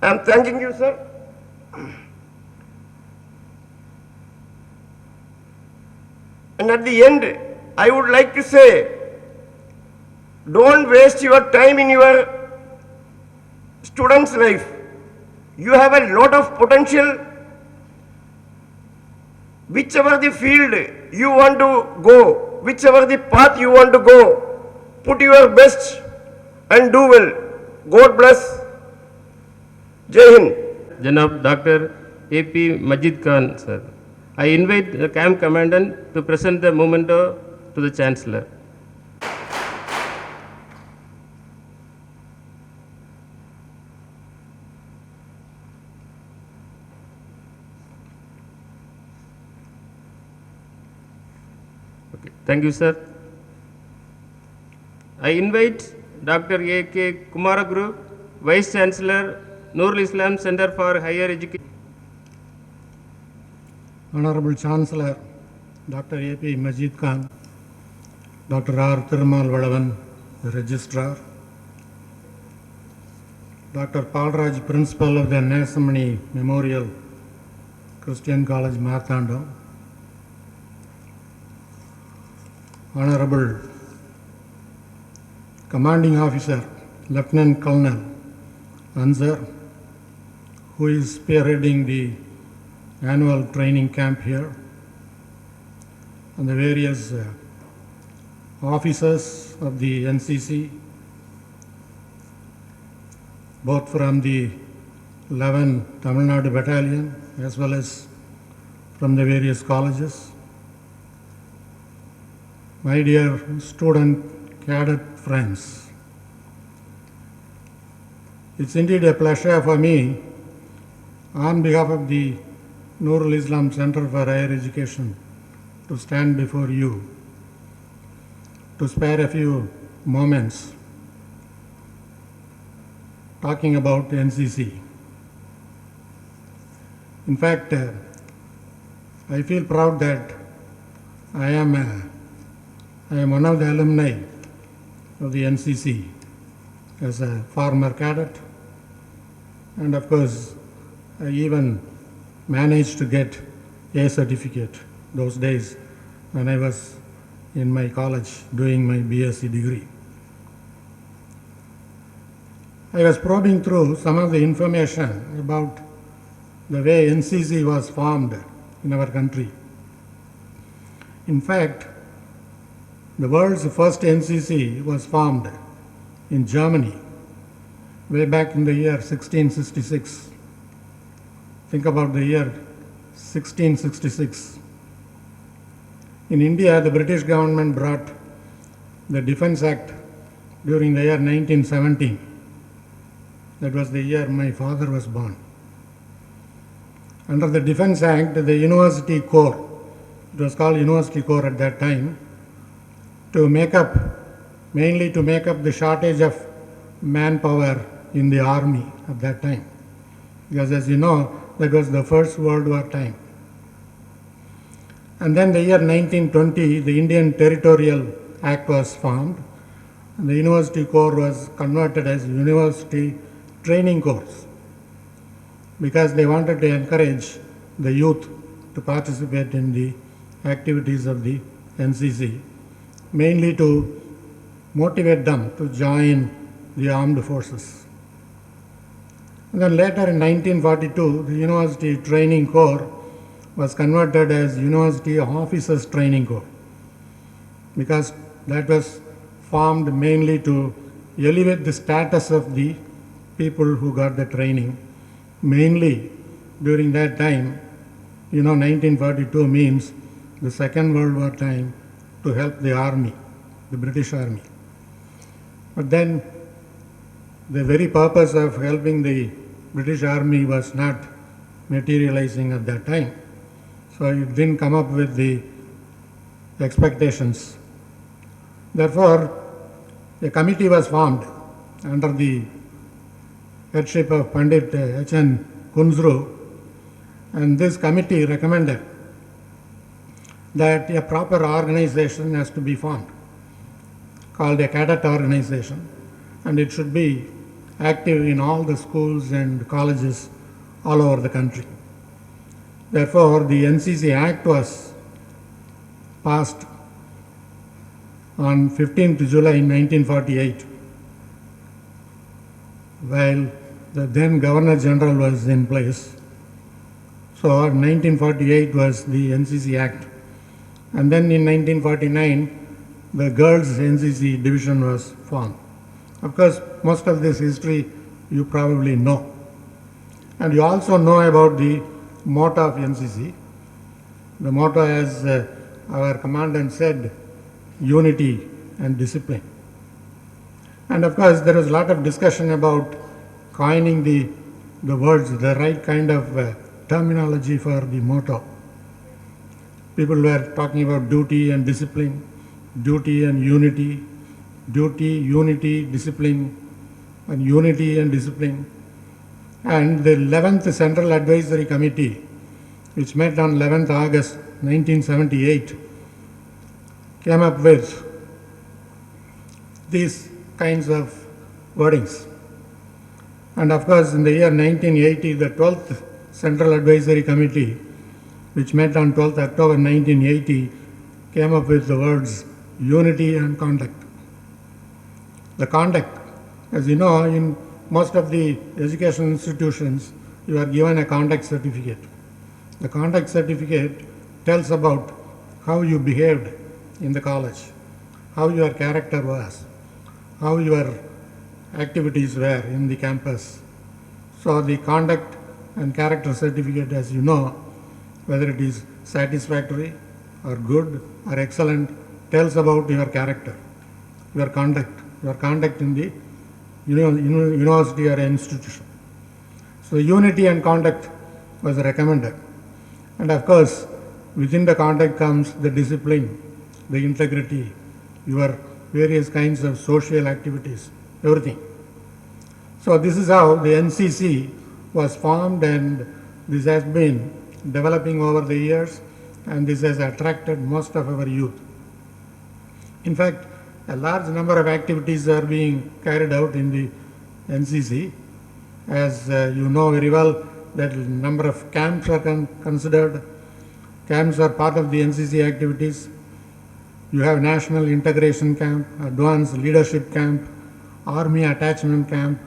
I am thanking you, sir. And at the end, I would like to say, don't waste your time in your student's life. You have a lot of potential. Whichever the field you want to go, whichever the path you want to go, put your best and do well. God bless. Jai Hind. Janab Dr. A.P. Majid Khan, sir. I invite the camp commandant to present the memento to the Chancellor. Okay. Thank you, sir. I invite Dr. A.K. Kumarakovil, Vice Chancellor, Nurul Islam Center for Higher Education. Honorable Chancellor Dr. A.P. Majid Khan, Dr. R. Thirumal Valavan, the Registrar, Dr. Palraj, Principal of the Nesamani Memorial Christian College, Marthandam, Honorable Commanding Officer Lieutenant Colonel Ansar, who is spearheading the annual training camp here, and the various officers of the NCC, both from the 11 Tamil Nadu Battalion as well as from the various colleges. My dear student cadet friends, it's indeed a pleasure for me, on behalf of the Nurul Islam Center for Higher Education, to stand before you to spare a few moments talking about NCC. In fact, I feel proud that I am one of the alumni of the NCC as a former cadet, and of course I even managed to get a certificate those days when I was in my college doing my BSc degree. I was probing through some of the information about the way NCC was formed in our country. In fact, the world's first NCC was formed in Germany way back in the year 1666. Think about the year 1666. In India, the British government brought the Defence Act during the year 1917. That was the year my father was born. Under the Defense Act, the University Corps, it was called University Corps at that time, mainly to make up the shortage of manpower in the army at that time. Because as you know, that was the First World War time. And then the year 1920, the Indian Territorial Act was formed, and the University Corps was converted as University Training Corps, because they wanted to encourage the youth to participate in the activities of the NCC, mainly to motivate them to join the armed forces. And then later in 1942, the University Training Corps was converted as University Officers Training Corps, because that was formed mainly to elevate the status of the people who got the training. Mainly during that time, 1942 means the Second World War time, to help the army, the British Army. But then the very purpose of helping the British Army was not materializing at that time. So it didn't come up with the expectations. Therefore, a committee was formed under the headship of Pandit H.N. Kunzru, and this committee recommended that a proper organization has to be formed, called a cadet organization, and it should be active in all the schools and colleges all over the country. Therefore, the NCC Act was passed on 15th July 1948, while the then Governor General was in place. So 1948 was the NCC Act. And then in 1949, the Girls NCC Division was formed. Of course, most of this history you probably know. And you also know about the motto of NCC. The motto, as our commandant said, unity and discipline. And of course, there was a lot of discussion about coining the words, the right kind of terminology for the motto. People were talking about duty and discipline, duty and unity, duty, unity, discipline, and unity and discipline. And the 11th Central Advisory Committee, which met on 11th August 1978, came up with these kinds of wordings. And of course, in the year 1980, the 12th Central Advisory Committee, which met on 12th October 1980, came up with the words unity and conduct. The conduct, as you know, in most of the educational institutions, you are given a conduct certificate. The conduct certificate tells about how you behaved in the college, how your character was, how your activities were in the campus. So the conduct and character certificate, as you know, whether it is satisfactory or good or excellent, tells about your character, your conduct in the university or institution. So unity and conduct was recommended. And of course, within the conduct comes the discipline, the integrity, your various kinds of social activities, everything. So this is how the NCC was formed, and this has been developing over the years, and this has attracted most of our youth. In fact, a large number of activities are being carried out in the NCC. As you know very well, that a number of camps are considered. Camps are part of the NCC activities. You have National Integration Camp, Advanced Leadership Camp, Army Attachment Camp,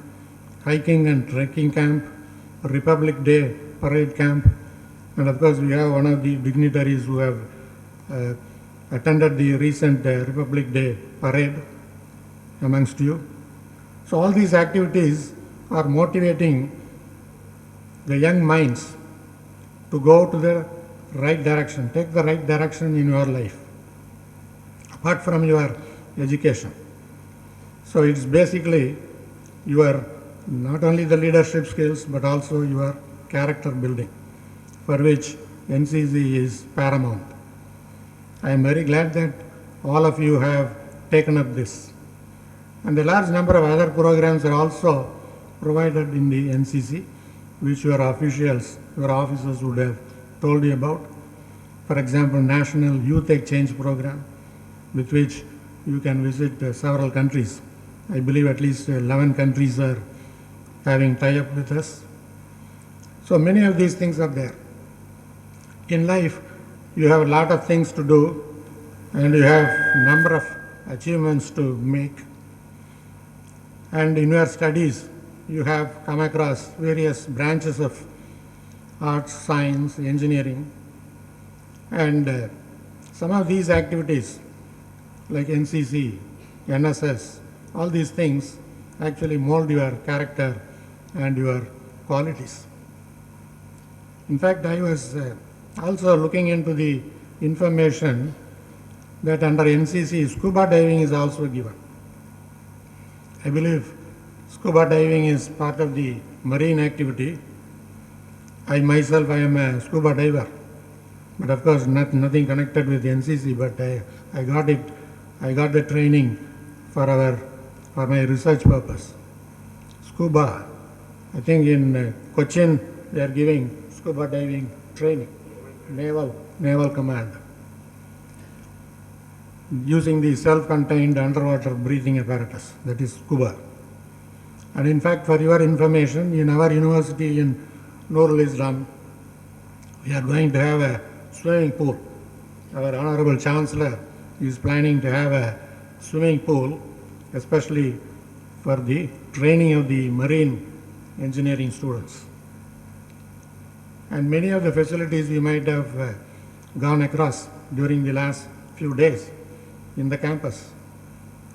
Hiking and Trekking Camp, Republic Day Parade Camp, and of course we have one of the dignitaries who have attended the recent Republic Day Parade amongst you. So all these activities are motivating the young minds to go to the right direction, take the right direction in your life, apart from your education. So it's basically your not only the leadership skills, but also your character building. for which NCC is paramount. I am very glad that all of you have taken up this. And a large number of other programs are also provided in the NCC, which your officials, your officers would have told you about. For example, National Youth Exchange Program, with which you can visit several countries. I believe at least 11 countries are having tie-up with us. So many of these things are there. In life, you have a lot of things to do and you have a number of achievements to make. And in your studies, you have come across various branches of arts, science, engineering. And some of these activities, like NCC, NSS, all these things actually mold your character and your qualities. In fact, I was also looking into the information that under NCC, scuba diving is also given. I believe scuba diving is part of the marine activity. I myself, I am a scuba diver, but of course nothing connected with NCC, but I got the training for my research purpose. Scuba, I think in Cochin they are giving scuba diving training, naval command, using the self-contained underwater breathing apparatus, that is scuba. And in fact, for your information, in our university in Nurul Islam, we are going to have a swimming pool. Our Honorable Chancellor is planning to have a swimming pool, especially for the training of the marine engineering students. And many of the facilities you might have gone across during the last few days in the campus.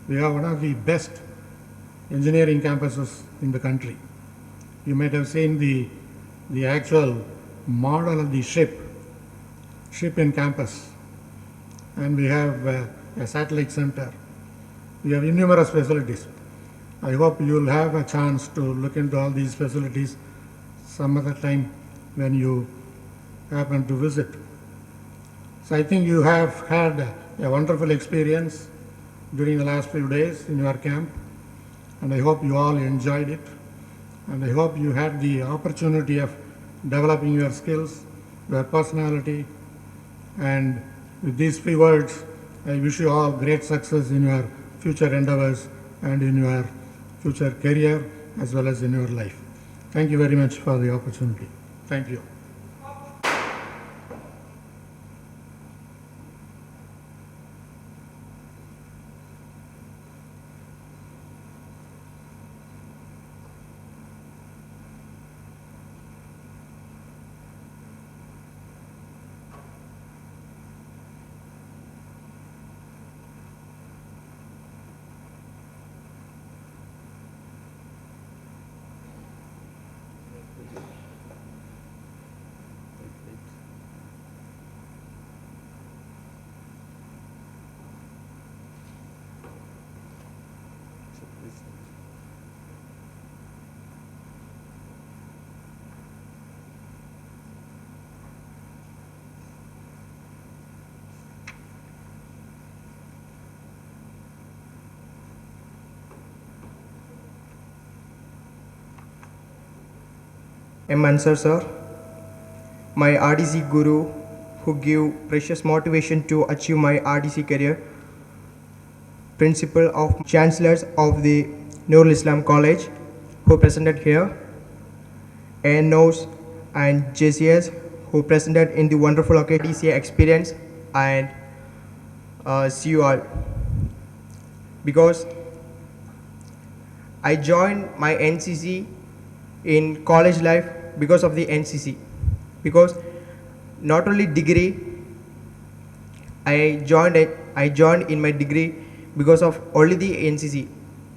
We are one of the best engineering campuses in the country. You might have seen the actual model of the ship in campus. And we have a satellite center. We have numerous facilities. I hope you will have a chance to look into all these facilities some other time when you happen to visit. So I think you have had a wonderful experience during the last few days in your camp, and I hope you all enjoyed it, and I hope you had the opportunity of developing your skills, your personality, and with these few words, I wish you all great success in your future endeavors and in your future career as well as in your life. Thank you very much for the opportunity. Thank you. M. Ansar sir, my RDC guru who give precious motivation to achieve my RDC career, principal of chancellors of the Nurul Islam College who presented here, NOs and JCS who presented in the wonderful RDC experience, and see you all. Because I joined my NCC in college life because of the NCC, because not only degree, I joined in my degree because of only the NCC.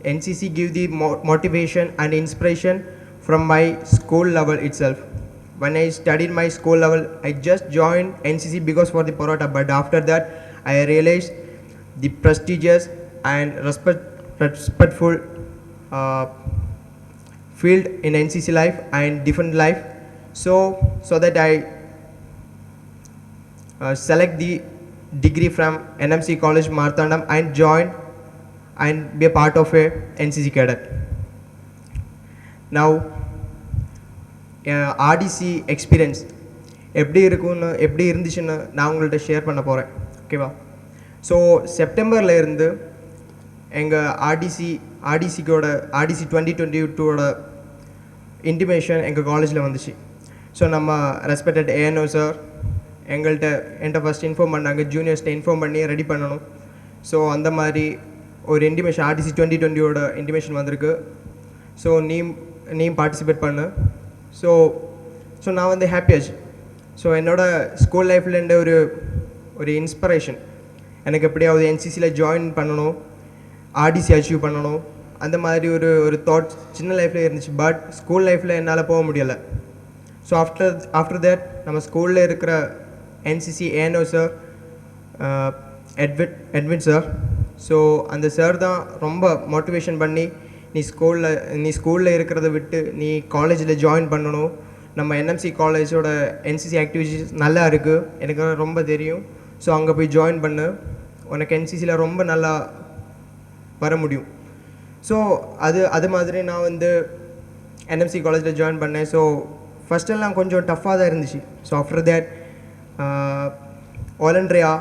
NCC give the motivation and inspiration from my school level itself. When I studied my school level, I just joined NCC because for the parota, but after that I realized the prestigious and respectful field in NCC life and different life, so that I select the degree from NMC College Marthandam and join and be a part of a NCC cadet. Now RDC experience எப்படி இருக்குன்னு எப்படி இருந்துச்சுன்னு நான் உங்கள்கிட்ட share பண்ண போகிறேன், ஓகேவா? So செப்டம்பரில் இருந்து எங்கள் ஆர்டிசிக்கோட RDC 2022ஓட இன்டிமேஷன் எங்கள் காலேஜில் வந்துச்சு. ஸோ நம்ம ரெஸ்பெக்டட் ஏஎன்ஓ சார் என்கிட்ட ஃபஸ்ட் இன்ஃபார்ம் பண்ணாங்க, ஜூனியர்ஸ்ட்டை இன்ஃபார்ம் பண்ணி ரெடி பண்ணணும். ஸோ அந்த மாதிரி ஒரு இன்டிமேஷன் RDC 2020ஓட இன்டிமேஷன் வந்திருக்கு. ஸோ நீ பார்ட்டிசிபேட் பண்ணு. ஸோ நான் வந்து ஹாப்பியாச்சு. ஸோ என்னோடய ஸ்கூல் லைஃப்லேருந்து ஒரு இன்ஸ்பிரேஷன், எனக்கு எப்படியாவது என்சிசியில் ஜாயின் பண்ணணும், RDC அச்சீவ் பண்ணணும், அந்த மாதிரி ஒரு தாட் சின்ன லைஃப்பில் இருந்துச்சு. பட் ஸ்கூல் லைஃப்பில் என்னால் போக முடியலை. ஸோ ஆஃப்டர் தேட் நம்ம ஸ்கூலில் இருக்கிற NCC ஏனோ சார், எட்வின் சார், ஸோ அந்த சார் தான் ரொம்ப மோட்டிவேஷன் பண்ணி நீ ஸ்கூலில் இருக்கிறத விட்டு நீ காலேஜில் ஜாயின் பண்ணணும், நம்ம NMC காலேஜோட NCC ஆக்டிவிட்டீஸ் நல்லா இருக்குது, எனக்கு ரொம்ப தெரியும், ஸோ அங்கே போய் ஜாயின் பண்ணு, உனக்கு NCCயில் ரொம்ப நல்லா வர முடியும். ஸோ அது மாதிரி நான் வந்து NMC காலேஜில் ஜாயின் பண்ணேன். ஸோ ஃபஸ்ட்டெல்லாம் கொஞ்சம் டஃப்பாக தான் இருந்துச்சு. ஸோ ஆஃப்டர் தேட் வாலண்டரியாக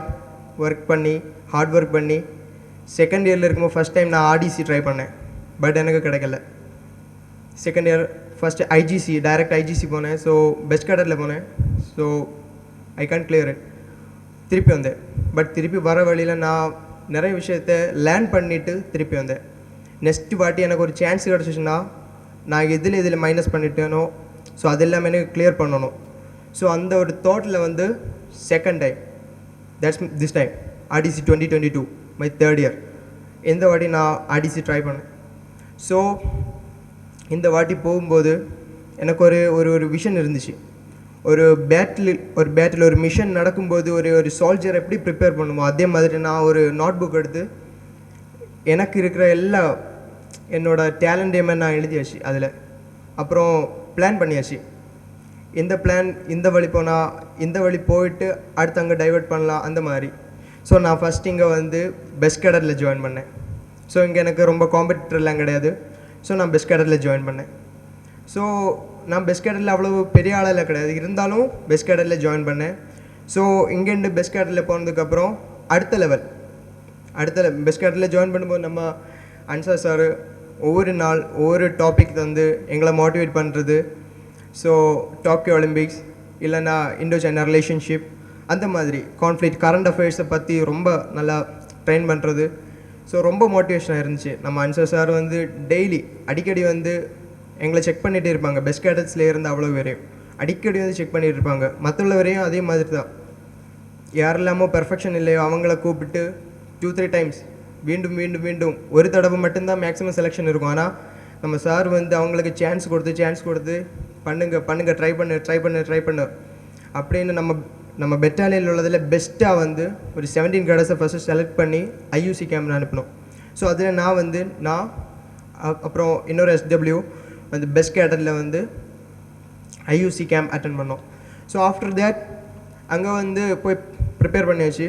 ஒர்க் பண்ணி ஹார்ட் ஒர்க் பண்ணி செகண்ட் இயரில் இருக்கும்போது ஃபஸ்ட் டைம் நான் RDC ட்ரை பண்ணேன். பட் எனக்கு கிடைக்கல. Second year first direct IGC போனேன். ஸோ பெஸ்ட் கேடரில் போனேன். So I can clear it. திருப்பி வந்தேன். பட் திருப்பி வர வழியில் நான் நிறைய விஷயத்தை லேர்ன் பண்ணிவிட்டு திருப்பி வந்தேன். நெக்ஸ்ட்டு வாட்டி எனக்கு ஒரு சான்ஸ் கிடச்சிச்சுன்னா நான் இதில் மைனஸ் பண்ணிட்டேனோ ஸோ அது எல்லாமே எனக்கு கிளியர் பண்ணணும். ஸோ அந்த ஒரு தாட்டில் வந்து second time, this time RDC 2022 my third year, இந்த வாட்டி நான் RDC ட்ரை பண்ணேன். ஸோ இந்த வாட்டி போகும்போது எனக்கு ஒரு விஷன் இருந்துச்சு. ஒரு பேட்டில் ஒரு மிஷன் நடக்கும்போது ஒரு சோல்ஜர் எப்படி ப்ரிப்பேர் பண்ணுமோ அதே மாதிரி நான் ஒரு நோட் புக் எடுத்து எனக்கு இருக்கிற எல்லா என்னோடய டேலண்டையுமே நான் எழுதியாச்சு. அதில் அப்புறம் பிளான் பண்ணியாச்சு. இந்த வழி போனால் இந்த வழி போயிட்டு அடுத்து அங்கே டைவெர்ட் பண்ணலாம் அந்த மாதிரி. ஸோ நான் ஃபஸ்ட் இங்கே வந்து பெஸ்ட் கேடரில் ஜாயின் பண்ணேன். ஸோ இங்கே எனக்கு ரொம்ப காம்படிட்டர்லாம் கிடையாது. ஸோ நான் பெஸ்ட் கேடரில் ஜாயின் பண்ணேன். ஸோ நான் பெஸ்ட் கேடரில் அவ்வளோ பெரிய ஆளெல்லாம் கிடையாது, இருந்தாலும் பெஸ்ட் கேடரில் ஜாயின் பண்ணேன். ஸோ இங்கேருந்து பெஸ்ட் கேடரில் போனதுக்கப்புறம் அடுத்த லெவல் பெஸ்ட் கேடரில் ஜாயின் பண்ணும்போது நம்ம அன்சா சார் ஒவ்வொரு நாள் ஒவ்வொரு டாபிக் தந்து எங்களை மோட்டிவேட் பண்ணுறது. ஸோ டோக்கியோ ஒலிம்பிக்ஸ் இல்லைன்னா இண்டோ சைனா ரிலேஷன்ஷிப் அந்த மாதிரி கான்ஃப்ளிக்ட் கரண்ட் அஃபேர்ஸை பற்றி ரொம்ப நல்லா ட்ரெயின் பண்ணுறது. ஸோ ரொம்ப மோட்டிவேஷனாக இருந்துச்சு. நம்ம அன்சர் சார் வந்து டெய்லி அடிக்கடி வந்து எங்களை செக் பண்ணிகிட்டே இருப்பாங்க. பெஸ்ட் கேடட்ஸில் இருந்து அவ்வளோ பேரையும் அடிக்கடி வந்து செக் பண்ணிகிட்டு இருப்பாங்க. மற்றவரையும் அதே மாதிரி தான், யாரெல்லாமோ பெர்ஃபெக்ஷன் இல்லையோ அவங்கள கூப்பிட்டு 2-3 டைம்ஸ் மீண்டும் ஒரு தடவை மட்டும்தான் மேக்ஸிமம் செலெக்ஷன் இருக்கும். ஆனால் நம்ம சார் வந்து அவங்களுக்கு சான்ஸ் கொடுத்து பண்ணுங்க ட்ரை பண்ணு அப்படின்னு நம்ம பெட்டாலியில் உள்ளதில் பெஸ்ட்டாக வந்து ஒரு 17 கேடஸை ஃபஸ்ட்டு செலக்ட் பண்ணி IUC கேம்ப் அனுப்பினோம். ஸோ அதில் நான் அப்புறம் இன்னொரு SW வந்து பெஸ்ட் கேடரில் வந்து IUC கேம்ப் அட்டன் பண்ணோம். ஸோ ஆஃப்டர் தேட் அங்கே வந்து போய் ப்ரிப்பேர் பண்ணியாச்சு.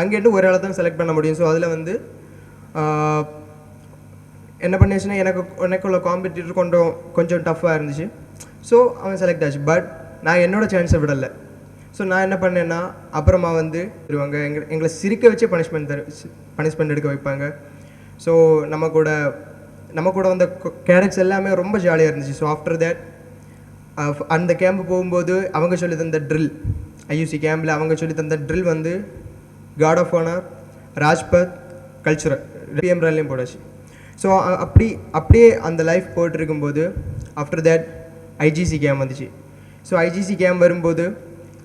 அங்கேட்டு ஒரு ஆளை தான் செலக்ட் பண்ண முடியும். ஸோ அதில் வந்து என்ன பண்ணியாச்சுன்னா எனக்குள்ள காம்படிட்டர் கொஞ்சம் டஃப்பாக இருந்துச்சு. ஸோ அவன் செலக்ட் ஆச்சு. பட் நான் என்னோடய சான்ஸை விடலை. ஸோ நான் என்ன பண்ணேன்னா அப்புறமா வந்து வருவாங்க எங்களை சிரிக்க வச்சே பனிஷ்மெண்ட் எடுக்க வைப்பாங்க. ஸோ நம்ம கூட வந்த கேரக்டர்ஸ் எல்லாமே ரொம்ப ஜாலியாக இருந்துச்சு. ஸோ ஆஃப்டர் தேட் அந்த கேம்பு போகும்போது அவங்க சொல்லி தந்த ட்ரில், IUC கேம்பில் அவங்க சொல்லி தந்த ட்ரில் வந்து guard of honour, Rajpath, cultural PM ரன்லையும் போடாச்சு. ஸோ அப்படியே அந்த லைஃப் போயிட்டுருக்கும்போது ஆஃப்டர் தேட் IGC கேம்ப் வந்துச்சு. ஸோ IGC கேம்ப் வரும்போது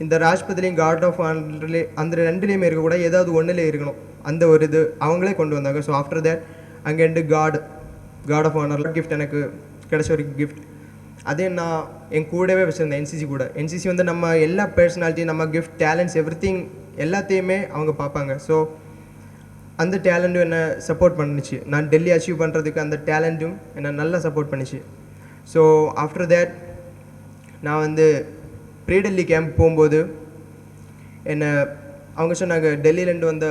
இந்த ராஜ்பத்லேயும் கார்ட் ஆஃப் ஆனர்லே அந்த ரெண்டுலேயுமே இருக்கக்கூடாது, ஏதாவது ஒன்றிலே இருக்கணும், அந்த ஒரு இது அவங்களே கொண்டு வந்தாங்க. ஸோ ஆஃப்டர் தேட் அங்கேருந்து கார்ட் ஆஃப் ஆனர் கிஃப்ட் எனக்கு கிடைச்ச ஒரு கிஃப்ட். அதே நான் என் கூடவே வச்சுருந்தேன் NCC வந்து நம்ம எல்லா பர்சனாலிட்டி, நம்ம கிஃப்ட், டேலண்ட்ஸ், எவ்ரிதிங் எல்லாத்தையுமே அவங்க பார்ப்பாங்க. ஸோ அந்த டேலண்ட்டும் என்னை சப்போர்ட் பண்ணிச்சு. நான் டெல்லி அச்சீவ் பண்ணுறதுக்கு அந்த டேலண்ட்டும் என்னை நல்லா சப்போர்ட் பண்ணிச்சு. ஸோ ஆஃப்டர் தேட் நான் வந்து ப்ரீ டெல்லி கேம்ப் போகும்போது என்னை அவங்க சொன்னாங்க டெல்லியிலேருந்து வந்த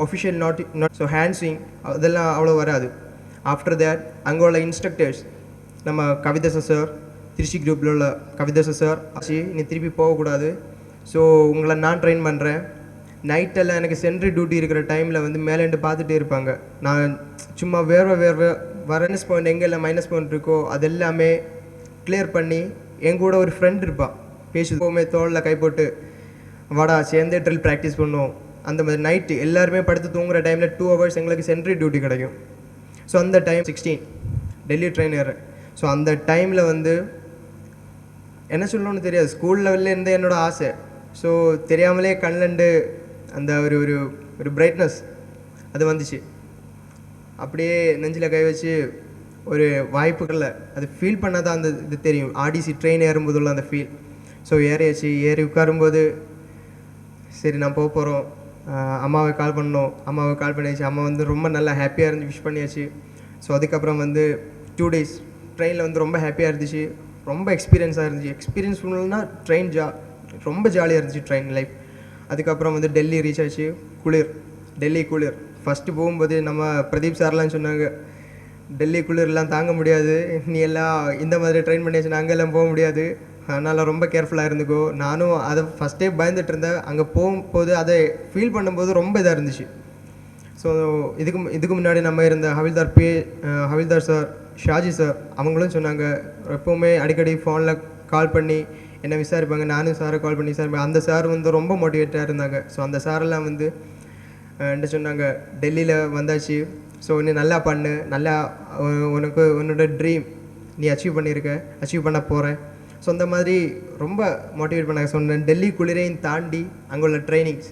official not so hand swing அதெல்லாம் அவ்வளோ வராது. ஆஃப்டர் தேட் அங்கே உள்ள இன்ஸ்ட்ரக்டர்ஸ் நம்ம கவிதாச சார், திருச்சி குரூப்பில் உள்ள கவிதாச சார் நீ திருப்பி போகக்கூடாது, ஸோ உங்களை நான் ட்ரெயின் பண்ணுறேன். நைட்டெல்லாம் எனக்கு சென்ட்ரி டியூட்டி இருக்கிற டைமில் வந்து மேலேண்டு பார்த்துட்டே இருப்பாங்க. நான் சும்மா வேர்வை மைனஸ் பாயிண்ட் எங்கெல்லாம் மைனஸ் பாயிண்ட் இருக்கோ அது எல்லாமே கிளியர் பண்ணி என் கூட ஒரு ஃப்ரெண்ட் இருப்பாள் பேசி எப்போவுமே தோளில் கை போட்டு வாடா சேர்ந்தே ட்ரில் ப்ராக்டிஸ் பண்ணுவோம். அந்த மாதிரி நைட்டு எல்லாருமே படுத்து தூங்குற டைமில் 2 hours எங்களுக்கு சென்ட்ரி டியூட்டி கிடைக்கும். ஸோ அந்த டைம் 16 டெல்லி ட்ரெயின் ஏறேன். ஸோ அந்த டைமில் வந்து என்ன சொல்லணும்னு தெரியாது, ஸ்கூல் லெவலில் இருந்தே என்னோடய ஆசை. ஸோ தெரியாமலே கண்ணிலண்டு அந்த ஒரு ஒரு ஒரு பிரைட்னஸ் அது வந்துச்சு. அப்படியே நெஞ்சில் கை வச்சு ஒரு வாய்ப்புகளில் அது ஃபீல் பண்ணால் தான் அந்த இது தெரியும். ஆர்டிசி ட்ரெயின் ஏறும்போதுள்ள அந்த ஃபீல். ஸோ ஏறி உட்காரும்போது சரி நான் போக போகிறோம், அம்மாவை கால் பண்ணோம். அம்மாவை கால் பண்ணியாச்சு. அம்மா வந்து ரொம்ப நல்லா ஹாப்பியாக இருந்து விஷ் பண்ணியாச்சு. ஸோ அதுக்கப்புறம் வந்து 2 days ட்ரெயினில் வந்து ரொம்ப ஹாப்பியாக இருந்துச்சு, ரொம்ப எக்ஸ்பீரியன்ஸாக இருந்துச்சு. எக்ஸ்பீரியன்ஸ் ஃபுல்னா ட்ரெயின் ரொம்ப ஜாலியாக இருந்துச்சு ட்ரெயின் லைஃப். அதுக்கப்புறம் வந்து டெல்லி ரீச் ஆச்சு. டெல்லி குளிர் ஃபஸ்ட்டு போகும்போது நம்ம பிரதீப் சார்லாம் சொன்னாங்க, டெல்லி குளிர்லாம் தாங்க முடியாது, நீ எல்லாம் இந்த மாதிரி ட்ரெயின் பண்ணியாச்சு, அங்கெல்லாம் போக முடியாது, அதனால் ரொம்ப கேர்ஃபுல்லாக இருந்துக்கோ. நானும் அதை ஃபஸ்ட்டே பயந்துட்டு இருந்தேன். அங்கே போகும்போது அதை ஃபீல் பண்ணும்போது ரொம்ப இதாக இருந்துச்சு. ஸோ இதுக்கு முன்னாடி நம்ம இருந்த ஹவில்தார் சார், ஷாஜி சார் அவங்களும் சொன்னாங்க, எப்போவுமே அடிக்கடி ஃபோனில் கால் பண்ணி என்னை விசாரிப்பாங்க. நானும் சாரை கால் பண்ணி விசாரிப்பேன். அந்த சார் வந்து ரொம்ப மோட்டிவேட்டாக இருந்தாங்க. ஸோ அந்த சாரெல்லாம் வந்து என்ன சொன்னாங்க, டெல்லியில் வந்தாச்சு, ஸோ நீ நல்லா பண்ணு, நல்லா உனக்கு உன்னோட ட்ரீம் நீ அச்சீவ் பண்ண போகிறேன். ஸோ அந்த மாதிரி ரொம்ப மோட்டிவேட் பண்ணாங்க. சொன்னேன் டெல்லி குளிரையும் தாண்டி அங்கே உள்ள ட்ரைனிங்ஸ்.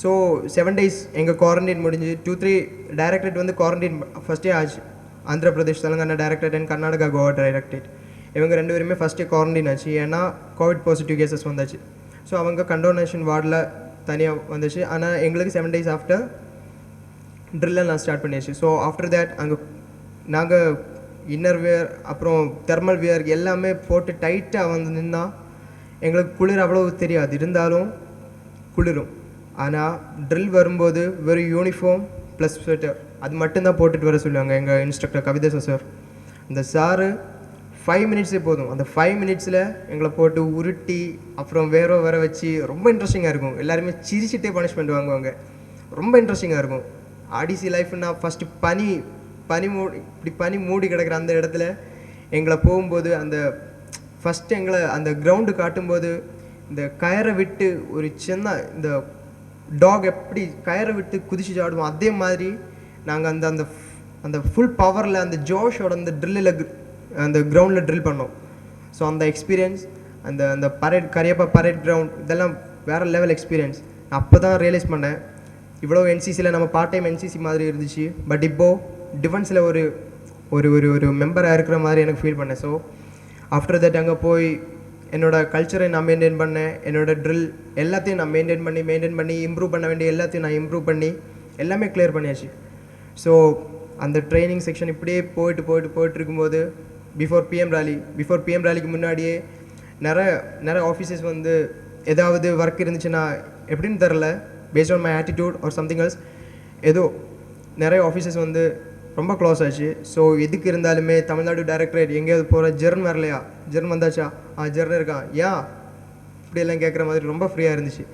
ஸோ 7 days எங்கள் குவாரண்டைன் முடிஞ்சு 2-3 டைரக்டரேட் வந்து குவாரண்டைன் ஃபஸ்ட்டே ஆச்சு. Andhra Pradesh, Telangana directorate and Karnataka Goa directorate இவங்க 2 பேருமே ஃபஸ்ட்டே குவாரண்டைன் ஆச்சு. ஏன்னா கோவிட் பாசிட்டிவ் கேசஸ் வந்தாச்சு. ஸோ அவங்க கண்டோனேஷன் வார்டில் தனியாக வந்துச்சு. ஆனால் எங்களுக்கு 7 days ஆஃப்டர் ட்ரில்லை நான் ஸ்டார்ட் பண்ணியாச்சு. ஸோ ஆஃப்டர் தேட் அங்கே நாங்கள் இன்னர் வியர் அப்புறம் தெர்மல் வியர் எல்லாமே போட்டு டைட்டாக வந்து நின்னால் எங்களுக்கு குளிர் அவ்வளோ தெரியாது, இருந்தாலும் குளிரும். ஆனால் ட்ரில் வரும்போது வெறும் யூனிஃபார்ம் ப்ளஸ் ஸ்வெட்டர் அது மட்டும்தான் போட்டுட்டு வர சொல்லுவாங்க எங்கள் இன்ஸ்ட்ரக்டர் கவிதாச சார். அந்த சாரு 5 minutes போதும். அந்த 5 minutes எங்களை போட்டு உருட்டி அப்புறம் வேற வச்சு ரொம்ப இன்ட்ரெஸ்டிங்காக இருக்கும். எல்லாருமே சிரிச்சிட்டே பனிஷ்மெண்ட் வாங்குவாங்க. ரொம்ப இன்ட்ரெஸ்டிங்காக இருக்கும். ஆர்டிசி லைஃப்னா ஃபஸ்ட்டு பனி மூடி கிடக்கிற அந்த இடத்துல எங்களை போகும்போது அந்த ஃபஸ்ட்டு எங்களை அந்த கிரவுண்டு காட்டும்போது இந்த கயரை விட்டு ஒரு சின்ன இந்த டாக் எப்படி கயரை விட்டு குதிச்சு ஆடுவோம் அதே மாதிரி நாங்கள் அந்த அந்த அந்த ஃபுல் பவரில் அந்த ஜோஷோட அந்த ட்ரில்லில் அந்த கிரவுண்டில் ட்ரில் பண்ணோம். ஸோ அந்த எக்ஸ்பீரியன்ஸ் அந்த அந்த கரியப்பா பரேட் கிரவுண்ட் இதெல்லாம் வேறு லெவல் எக்ஸ்பீரியன்ஸ். நான் அப்போ தான் ரியலைஸ் பண்ணேன், இவ்வளோ என்சிசியில் நம்ம பார்ட் டைம் என்சிசி மாதிரி இருந்துச்சு, பட் இப்போது டிஃபென்ஸில் ஒரு ஒரு ஒரு ஒரு மெம்பராக இருக்கிற மாதிரி எனக்கு ஃபீல் பண்ணேன். ஸோ ஆஃப்டர் தட் அங்கே போய் என்னோடய கல்ச்சரை நான் மெயின்டைன் பண்ணேன், என்னோடய ட்ரில் எல்லாத்தையும் நான் மெயின்டைன் பண்ணி இம்ப்ரூவ் பண்ண வேண்டிய எல்லாத்தையும் நான் இம்ப்ரூவ் பண்ணி எல்லாமே கிளியர் பண்ணியாச்சு. ஸோ அந்த ட்ரைனிங் செக்ஷன் இப்படியே போயிட்டு இருக்கும்போது பிஃபோர் பிஎம் ரேலிக்கு முன்னாடியே நிறைய ஆஃபீஸஸ் வந்து ஏதாவது ஒர்க் இருந்துச்சுன்னா எப்படின்னு தெரில, based on my attitude or something else ஏதோ நிறைய ஆஃபீஸஸ் வந்து ரொம்ப க்ளோஸ் ஆச்சு. ஸோ எதுக்கு இருந்தாலுமே தமிழ்நாடு டைரக்டரேட் எங்கேயாவது போகிற ஜெர்ன் வரலையா, ஜெர்ன் வந்தாச்சா, ஜெர்ன் இருக்கான் ஏன் இப்படியெல்லாம் கேட்குற மாதிரி ரொம்ப ஃப்ரீயாக இருந்துச்சு.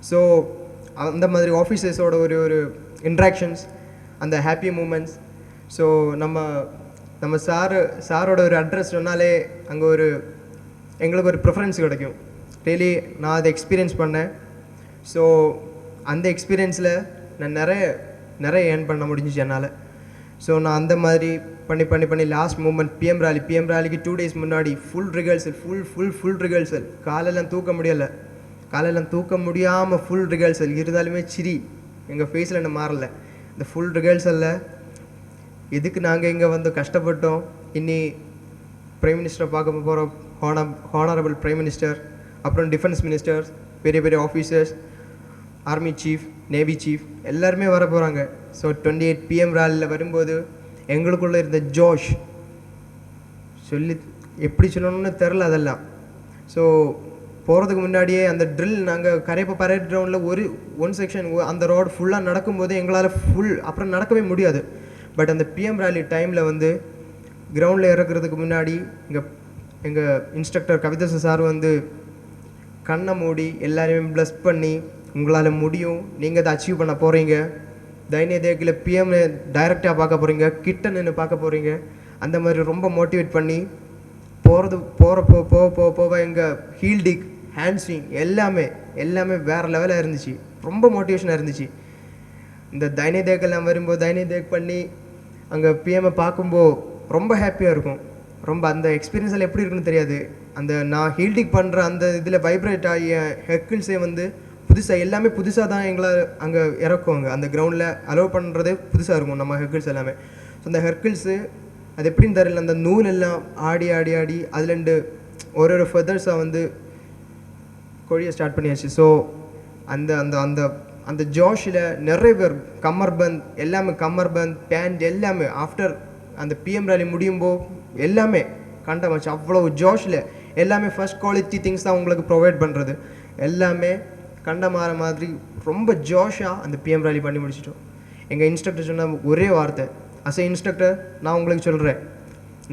ஸோ அந்த மாதிரி ஆஃபீஸஸோட ஒரு ஒரு இன்ட்ராக்ஷன்ஸ், அந்த ஹாப்பி மூமெண்ட்ஸ். ஸோ நம்ம சாரோட ஒரு அட்ரஸ் சொன்னாலே அங்கே எங்களுக்கு ஒரு ப்ரிஃபரன்ஸ் கிடைக்கும். ரியலி நான் அதை எக்ஸ்பீரியன்ஸ் பண்ணேன். ஸோ அந்த எக்ஸ்பீரியன்ஸில் நான் நிறைய ஏர்ன் பண்ண முடிஞ்சிச்சு என்னால். ஸோ நான் அந்த மாதிரி பண்ணி லாஸ்ட் மூமெண்ட் பிஎம் ரேலிக்கு 2 days முன்னாடி ஃபுல் ரிகர்சல் காலெல்லாம் தூக்க முடியாமல் ஃபுல் ரிகர்சல் இருந்தாலுமே சிரி எங்கள் ஃபேஸில் என்ன மாறலை. இந்த ஃபுல் ரிகர்சலில் எதுக்கு நாங்கள் இங்கே வந்து கஷ்டப்பட்டோம், இன்னி பிரைம் மினிஸ்டரை பார்க்க போகிறோம், ஹானரபிள் பிரைம் மினிஸ்டர், அப்புறம் டிஃபென்ஸ் மினிஸ்டர்ஸ், பெரிய officers, army chief, navy chief எல்லாருமே வர போகிறாங்க. ஸோ 28 PM ரேலியில் வரும்போது எங்களுக்குள்ளே இருந்த ஜோஷ் எப்படி சொல்லணும்னு தெரில அதெல்லாம். ஸோ போகிறதுக்கு முன்னாடியே அந்த ட்ரில் நாங்கள் கரைப்ப பரேட் கிரவுண்டில் ஒன் செக்ஷன் அந்த ரோடு ஃபுல்லாக நடக்கும்போது எங்களால் அப்புறம் நடக்கவே முடியாது. பட் அந்த பிஎம் ரேலி டைமில் வந்து கிரவுண்டில் இறக்குறதுக்கு முன்னாடி எங்கள் இன்ஸ்ட்ரக்டர் கவிதாச சார் வந்து கண்ணை மூடி எல்லாரையுமே ப்ளஸ் பண்ணி உங்களால் முடியும், நீங்கள் அதை அச்சீவ் பண்ண போகிறீங்க, தைனிய தேக்கில் பிஎம் டைரெக்டாக பார்க்க போகிறீங்க, கிட்ட நின்று பார்க்க போகிறீங்க, அந்த மாதிரி ரொம்ப மோட்டிவேட் பண்ணி போக எங்கள் ஹீல்டிக் ஹேண்ட் ஸ்விங் எல்லாமே வேறு லெவலாக இருந்துச்சு. ரொம்ப மோட்டிவேஷனாக இருந்துச்சு. இந்த தைனிய தேக்கெல்லாம் வரும்போது தைனிய தேக் பண்ணி அங்கே பிஎம்ஐ பார்க்கும்போது ரொம்ப ஹாப்பியாக இருக்கும். ரொம்ப அந்த எக்ஸ்பீரியன்ஸ் எல்லாம் எப்படி இருக்குன்னு தெரியாது. அந்த நான் ஹீல்டிக் பண்ணுற அந்த இதில் வைப்ரேட் ஆகிய ஹெர்கிள்ஸே வந்து எல்லாமே புதுசாக தான் எங்களை அங்கே இறக்குவாங்க. அந்த கிரவுண்டில் அலோவ் பண்ணுறதே புதுசாக இருக்கும் நம்ம ஹெர்கிள்ஸ் எல்லாமே. ஸோ அந்த ஹெர்கிள்ஸு அது எப்படின்னு தெரியல, அந்த நூல் எல்லாம் ஆடி அதுலேருந்து ஒரு ஃபெதர்ஸாக வந்து கொழிய ஸ்டார்ட் பண்ணியாச்சு. ஸோ அந்த அந்த அந்த அந்த ஜோஷில் நிறைய பேர் கம்மர்பந்த் பேண்ட் எல்லாமே ஆஃப்டர் அந்த பிஎம் ரேலி முடியும்போது எல்லாமே கண்டமாச்சு. அவ்வளோ ஜோஷில் எல்லாமே ஃபர்ஸ்ட் குவாலிட்டி திங்ஸ் தான் உங்களுக்கு ப்ரொவைட் பண்ணுறது. எல்லாமே கண்டமாற மாதிரி ரொம்ப ஜோஷாக அந்த பிஎம் ரேலி பண்ணி முடிச்சிட்டோம். எங்கள் இன்ஸ்ட்ரக்டர் சொன்ன ஒரே வார்த்தை, அஸ் எ இன்ஸ்ட்ரக்டர் நான் உங்களுக்கு சொல்கிறேன்,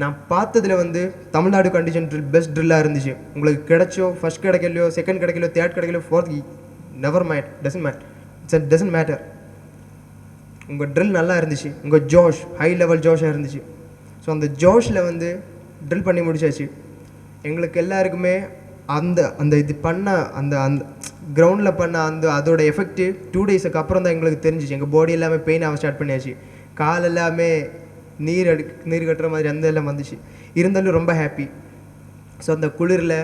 நான் பார்த்ததில் வந்து தமிழ்நாடு கண்டிஷன் ட்ரில் பெஸ்ட் ட்ரில்லாக இருந்துச்சு. உங்களுக்கு கிடைச்சோ first கிடைக்கலையோ second கிடைக்கலையோ third கிடைக்கலையோ fourth never doesn't matter. உங்கள் ட்ரில் நல்லா இருந்துச்சு, உங்கள் ஜோஷ் ஹை லெவல் ஜோஷாக இருந்துச்சு. ஸோ அந்த ஜோஷில் வந்து ட்ரில் பண்ணி முடிச்சாச்சு. எங்களுக்கு எல்லாருக்குமே அந்த அந்த இது பண்ண அந்த அந்த கிரவுண்டில் பண்ண அதோட எஃபெக்ட்டு 2 டேஸுக்கு அப்புறம் தான் எங்களுக்கு தெரிஞ்சிச்சு. எங்கள் பாடி எல்லாமே பெயின் ஆக ஸ்டார்ட் பண்ணியாச்சு. கால் எல்லாமே நீர் கட்டுற மாதிரி அந்த எல்லாம் வந்துச்சு. இருந்தாலும் ரொம்ப ஹாப்பி. ஸோ அந்த குளிரில்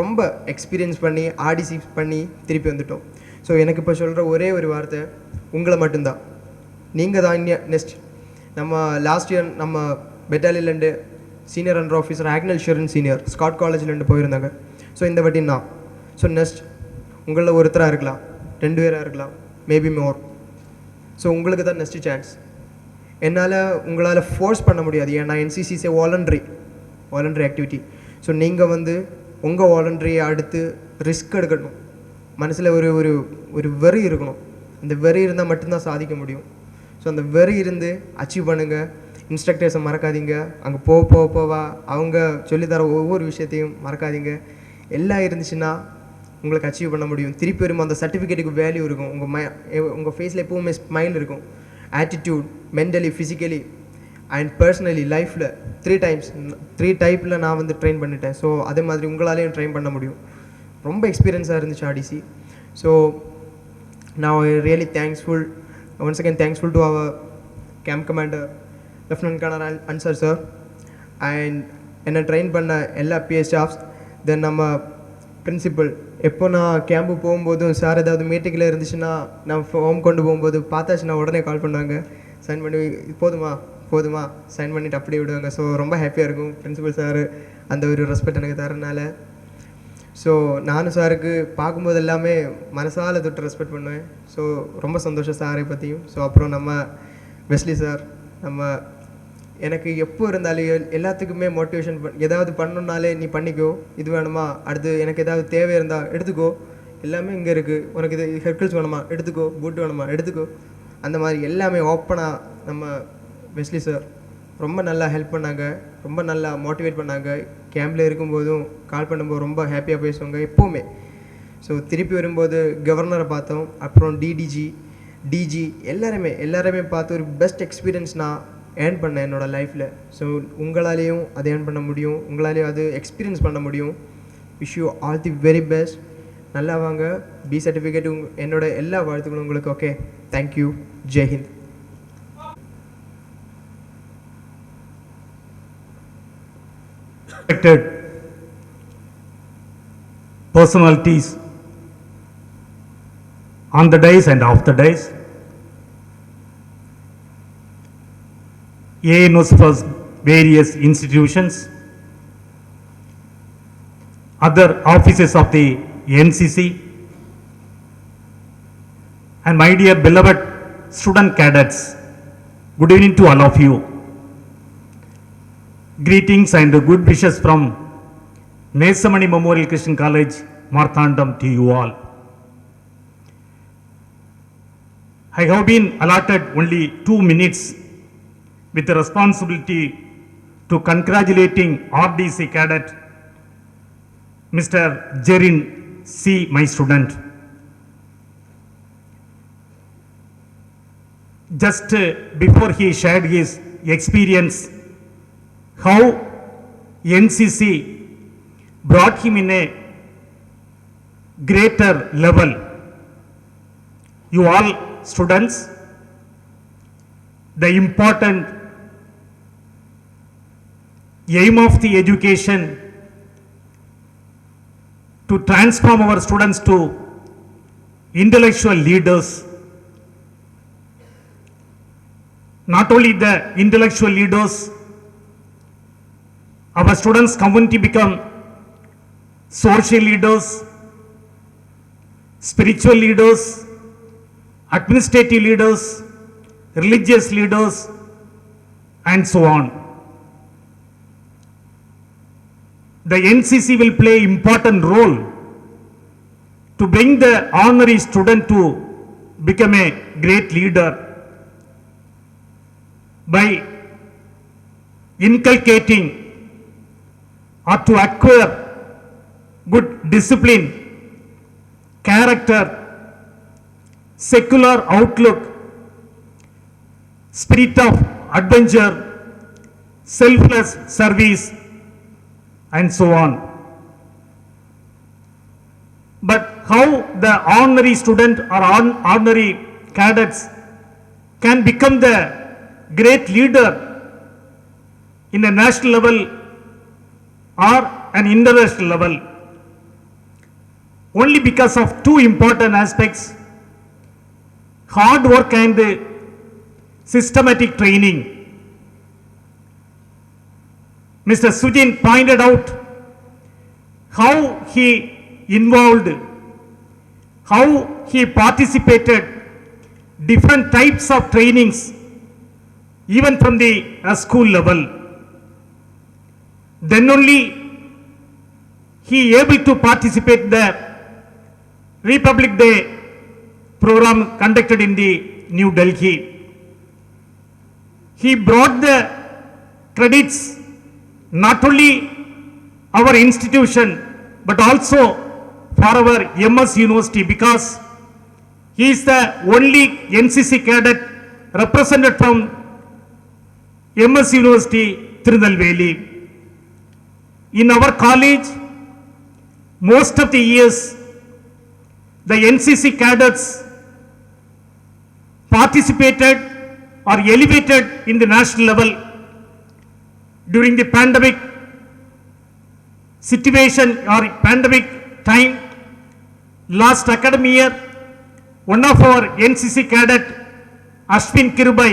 ரொம்ப எக்ஸ்பீரியன்ஸ் பண்ணி ஆடிசி பண்ணி திருப்பி வந்துட்டோம். ஸோ எனக்கு இப்போ சொல்கிற ஒரே ஒரு வார்த்தை, உங்களை மட்டும்தான், நீங்கள் தான் நெக்ஸ்ட். நம்ம லாஸ்ட் இயர் நம்ம பெட்டாலியன்லேருந்து senior under officer Agnel Sharon senior Scott காலேஜ்லேருந்து போயிருந்தாங்க. ஸோ இந்த வாட்டி நான் ஸோ நெக்ஸ்ட் உங்களில் ஒருத்தராக இருக்கலாம், 2 பேராக இருக்கலாம், மேபி மோர். ஸோ உங்களுக்கு தான் நெக்ஸ்ட் சான்ஸ். என்னால் உங்களால் ஃபோர்ஸ் பண்ண முடியாது, ஏன்னா NCC is a voluntary activity. So நீங்கள் வந்து உங்கள் வாலண்ட்ரியை அடுத்து ரிஸ்க் எடுக்கணும். மனசில் ஒரு ஒரு ஒரு வெறி இருக்கணும். அந்த வெறி இருந்தால் மட்டும்தான் சாதிக்க முடியும். ஸோ அந்த வெறி இருந்து அச்சீவ் பண்ணுங்கள். இன்ஸ்ட்ரக்டர்ஸை மறக்காதீங்க. அங்கே போவா அவங்க சொல்லித்தர ஒவ்வொரு விஷயத்தையும் மறக்காதீங்க. எல்லாம் இருந்துச்சுன்னா உங்களுக்கு அச்சீவ் பண்ண முடியும். திருப்பி வரும்போது அந்த சர்டிஃபிகேட்டுக்கு வேல்யூ இருக்கும். உங்கள் ஃபேஸில் எப்போவுமே ஸ்மைல் இருக்கும். Attitude, mentally, physically and personally லைஃப்பில் 3 டைப்பில் நான் வந்து ட்ரெயின் பண்ணிட்டேன். ஸோ அதே மாதிரி உங்களாலேயும் ட்ரெயின் பண்ண முடியும். ரொம்ப எக்ஸ்பீரியன்ஸாக இருந்துச்சு ஆடிசி. ஸோ நான் really once again thankful to our camp commander Lieutenant Colonel Ansar sir and என்னை ட்ரெயின் பண்ண எல்லா பிஎஸ் ஸ்டாஃப்ஸ். தென் நம்ம பிரின்சிபல், எப்போ நான் கேம்பு போகும்போதும் சார் ஏதாவது மீட்டிங்கில் இருந்துச்சுன்னா நான் ஹோம் கொண்டு போகும்போது பார்த்தாச்சுன்னா உடனே கால் பண்ணுவாங்க, சைன் பண்ணி போதுமா சைன் பண்ணிவிட்டு அப்படியே விடுவாங்க. ஸோ ரொம்ப ஹாப்பியாக இருக்கும் பிரின்சிபல் சார் அந்த ஒரு ரெஸ்பெக்ட் எனக்கு தரனால. ஸோ நானும் சாருக்கு பார்க்கும்போது எல்லாமே மனசால் தொட்டு ரெஸ்பெக்ட் பண்ணுவேன். ஸோ ரொம்ப சந்தோஷம் சாரை பற்றியும். ஸோ அப்புறம் நம்ம வெஸ்லி சார், நம்ம எனக்கு எப்போ இருந்தாலும் எல்லாத்துக்குமே மோட்டிவேஷன் ஏதாவது பண்ணணுன்னாலே நீ பண்ணிக்கோ, இது வேணுமா, அடுத்து எனக்கு ஏதாவது தேவை இருந்தால் எடுத்துக்கோ, எல்லாமே இங்கே இருக்குது, உனக்கு இது ஹெர்கிள்ஸ் வேணுமா எடுத்துக்கோ, பூட் வேணுமா எடுத்துக்கோ, அந்த மாதிரி எல்லாமே ஓப்பனாக நம்ம வெஸ்லி சார் ரொம்ப நல்லா ஹெல்ப் பண்ணாங்க, ரொம்ப நல்லா மோட்டிவேட் பண்ணாங்க. கேம்பில் இருக்கும்போதும் கால் பண்ணும்போது ரொம்ப ஹாப்பியாக பேசுவாங்க எப்போவுமே. ஸோ திருப்பி வரும்போது கவர்னரை பார்த்தோம், அப்புறம் டிஜி எல்லாருமே பார்த்து ஒரு பெஸ்ட் எக்ஸ்பீரியன்ஸ் நான் ஏர்ன் பண்ணேன் என்னோடய லைஃப்பில். ஸோ உங்களாலேயும் அதை ஏர்ன் பண்ண முடியும், உங்களாலேயும் அது எக்ஸ்பீரியன்ஸ் பண்ண முடியும். Wish you all the very best. நல்லா வாங்க. பி சர்டிஃபிகேட் என்னோட எல்லா வாழ்த்துக்களும் உங்களுக்கு. Okay, thank you. Jai Hind. Personalities on the days and off the days. ANOS various institutions, other offices of the NCC, and my dear beloved student cadets, good evening to all of you. Greetings and good wishes from Nesamani Memorial Christian College, Marthandam to you all. I have been allotted only 2 minutes with the responsibility to congratulating RDC cadet Mr. Jerin C, my student. Just before he shared his experience, how NCC brought him in a greater level. You all students, the important aim of the education to transform our students to intellectual leaders. Not only the intellectual leaders, our students' community become social leaders, spiritual leaders, administrative leaders, religious leaders, and so on. The NCC will play important role to bring the honorary student to become a great leader by inculcating or to acquire good discipline, character, secular outlook, spirit of adventure, selfless service, and so on. But how the honorary student or honorary cadets can become the great leader in a national level or an international level? Only because of two important aspects: hard work and systematic training. Mr. Sujin pointed out how he involved, how he participated different types of trainings even from the school level. Then only he able to participate the Republic Day program conducted in the New Delhi. He brought the credits not only our institution but also for our MS University, because he is the only NCC cadet represented from MS University, Tirunelveli. In our college, most of the years, the NCC cadets participated or elevated in the national level. During the pandemic situation or pandemic time, last academic year, one of our NCC cadet, Ashwin Kirubai,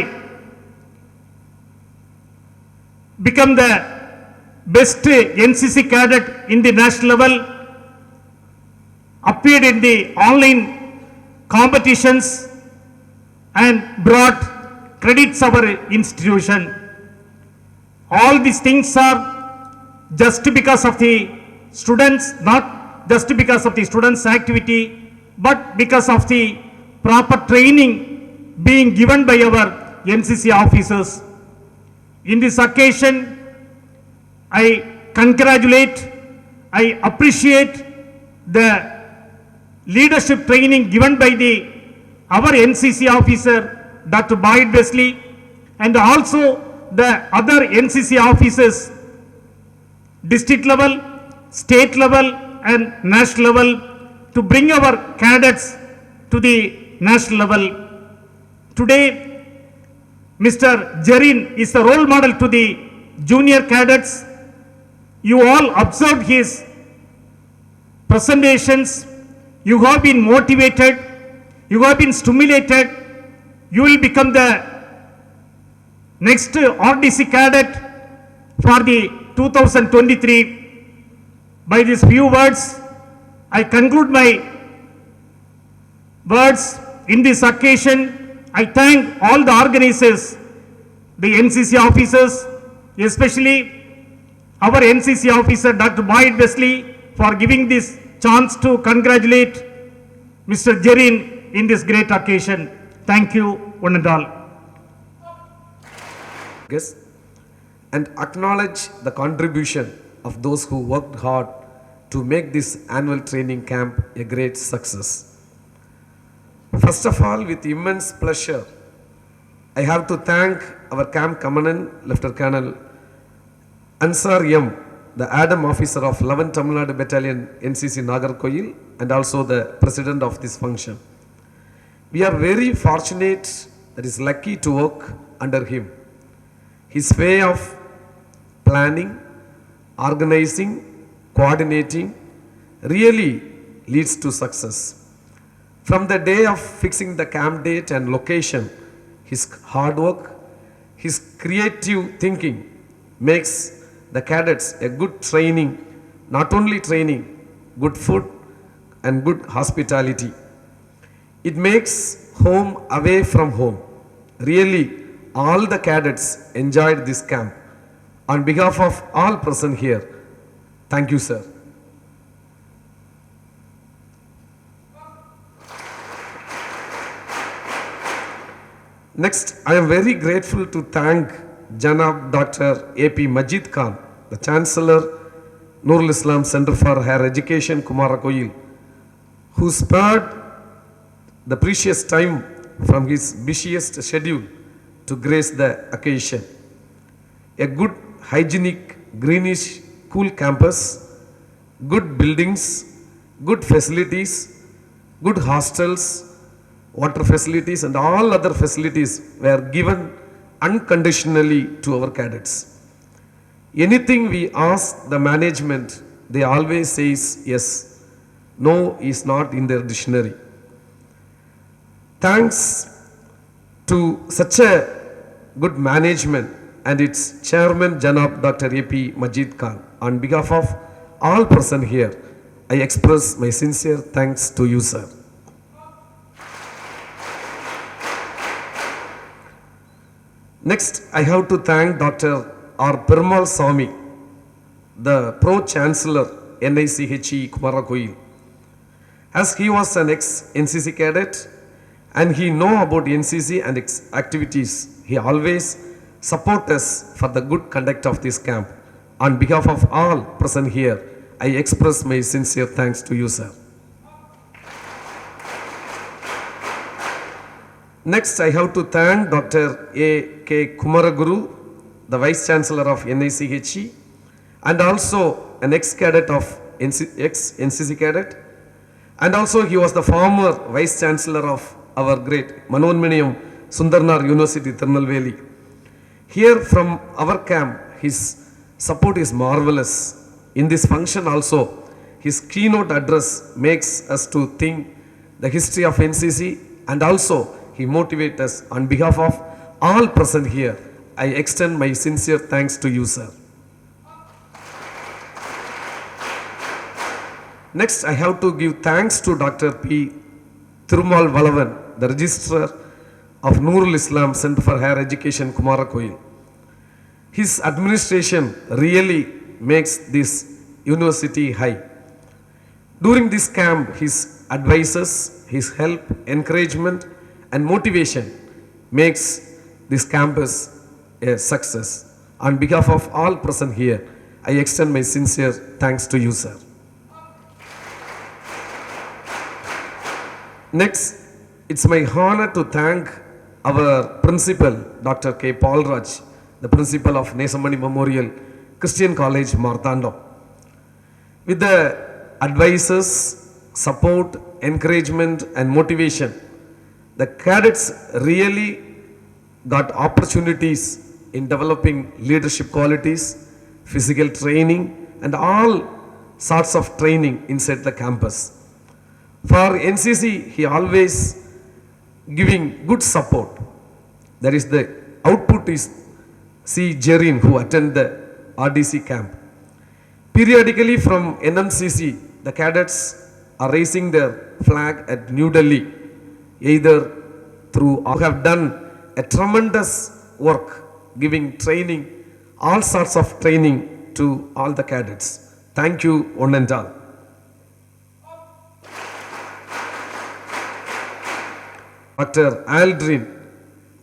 become the best NCC cadet in the national level, appeared in the online competitions and brought credits our institution. All these things are just because of the students, not just because of the students' activity, but because of the proper training being given by our NCC officers. In this occasion, I congratulate, I appreciate the leadership training given by our NCC officer, Dr. Boyd Wesley, and also the other NCC officers, district level, state level, and national level, to bring our cadets to the national level. Today, Mr. Jerin is the role model to the junior cadets. You all observed his presentations. You have been motivated. You have been stimulated. You will become the next RDC cadet for the 2023. By these few words, I conclude my words in this occasion. I thank all the organizers, the NCC officers, especially our NCC officer Dr. Boyd Wesley, for giving this chance to congratulate Mr. Jerin in this great occasion. Thank you, one and all. Yes, and acknowledge the contribution of those who worked hard to make this annual training camp a great success. First of all, with immense pleasure, I have to thank our camp commandant, Lieutenant Colonel Ansar M, the Adam officer of 11th Tamil Nadu Battalion NCC Nagarkoil, and also the president of this function. We are very fortunate, that is lucky to work under him. His way of planning, organizing, coordinating really leads to success. From the day of fixing the camp date and location, his hard work, his creative thinking makes the cadets a good training, not only training, good food and good hospitality. It makes home away from home. Really, all the cadets enjoyed this camp. On behalf of all present here, thank you, sir. Next, I am very grateful to thank Janab Dr. A.P. Majid Khan, the Chancellor, Nurul Islam Center for Higher Education, Kumarakovil, who spared the precious time from his busiest schedule to grace the occasion. A good, hygienic, greenish, cool campus, good buildings, good facilities, good hostels, water facilities and all other facilities were given unconditionally to our cadets. Anything we ask the management, they always says yes. No is not in their dictionary. Thanks to such a good management and its chairman Janab Dr. A.P. Majid Khan, on behalf of all present here, I express my sincere thanks to you, sir. Next, I have to thank Dr. R. Perumal Swami, the Pro-Chancellor, Ncc Kumarakovil. As he was an ex-NCC cadet and he know about NCC and its activities, he always support us for the good conduct of this camp. On behalf of all present here, I express my sincere thanks to you, sir. Next, I have to thank Dr. A.K. Kumaraguru, the Vice Chancellor of NICHE, and also an ex-cadet of ex-NCC cadet, and also he was the former Vice Chancellor of our great Manonmaniam Sundarnar University, Tirunelveli. Here from our camp, his support is marvelous. In this function also, his keynote address makes us to think the history of NCC, and also he motivates us. On behalf of all present here, I extend my sincere thanks to you, sir. Next, I have to give thanks to Dr. P. Thirumal Valavan, the Registrar of Nurul Islam Center for Higher Education, Kumarakovil. His administration really makes this university high. During this camp, his advices, his help, encouragement, and motivation makes this campus a success. On behalf of all present here, I extend my sincere thanks to you, sir. Next, it's my honor to thank our principal, Dr. K. Paul Raj, the principal of Nesamani Memorial Christian College, Marthandam. With the advices, support, encouragement, and motivation, the cadets really got opportunities in developing leadership qualities, physical training, and all sorts of training inside the campus. For NCC, he always giving good support. That is, the output is C. Jerin, who attend the RDC camp. Periodically from NMCC, the cadets are raising their flag at New Delhi, either through or have done a tremendous work, giving training, all sorts of training to all the cadets. Thank you, one and all. Dr. Aldrin,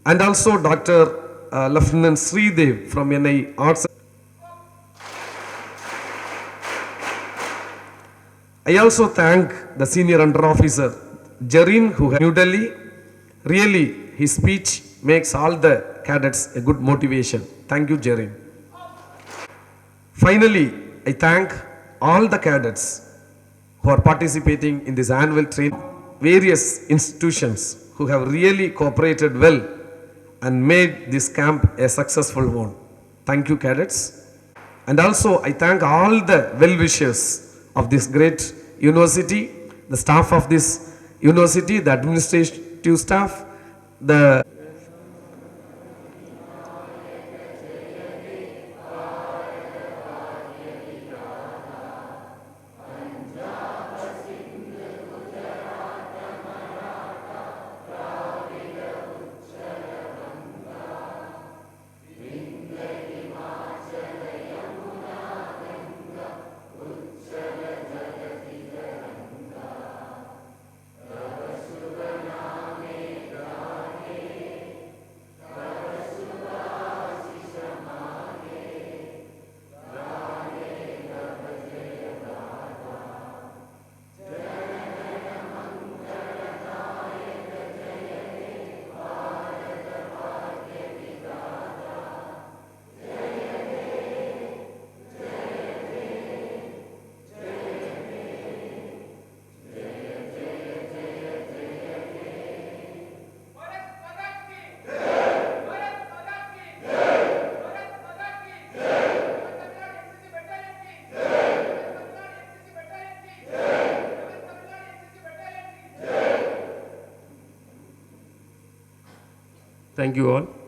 and also Dr. Lieutenant Sridev from NI Arts. I also thank the senior under officer Jarin who New Delhi. Really, his speech makes all the cadets a good motivation. Thank you, Jarin. Finally, I thank all the cadets who are participating in this annual training, various institutions who have really cooperated well and made this camp a successful one. Thank you, cadets. And also, I thank all the well-wishers of this great university, the staff of this university, the administrative staff, the Thank you all.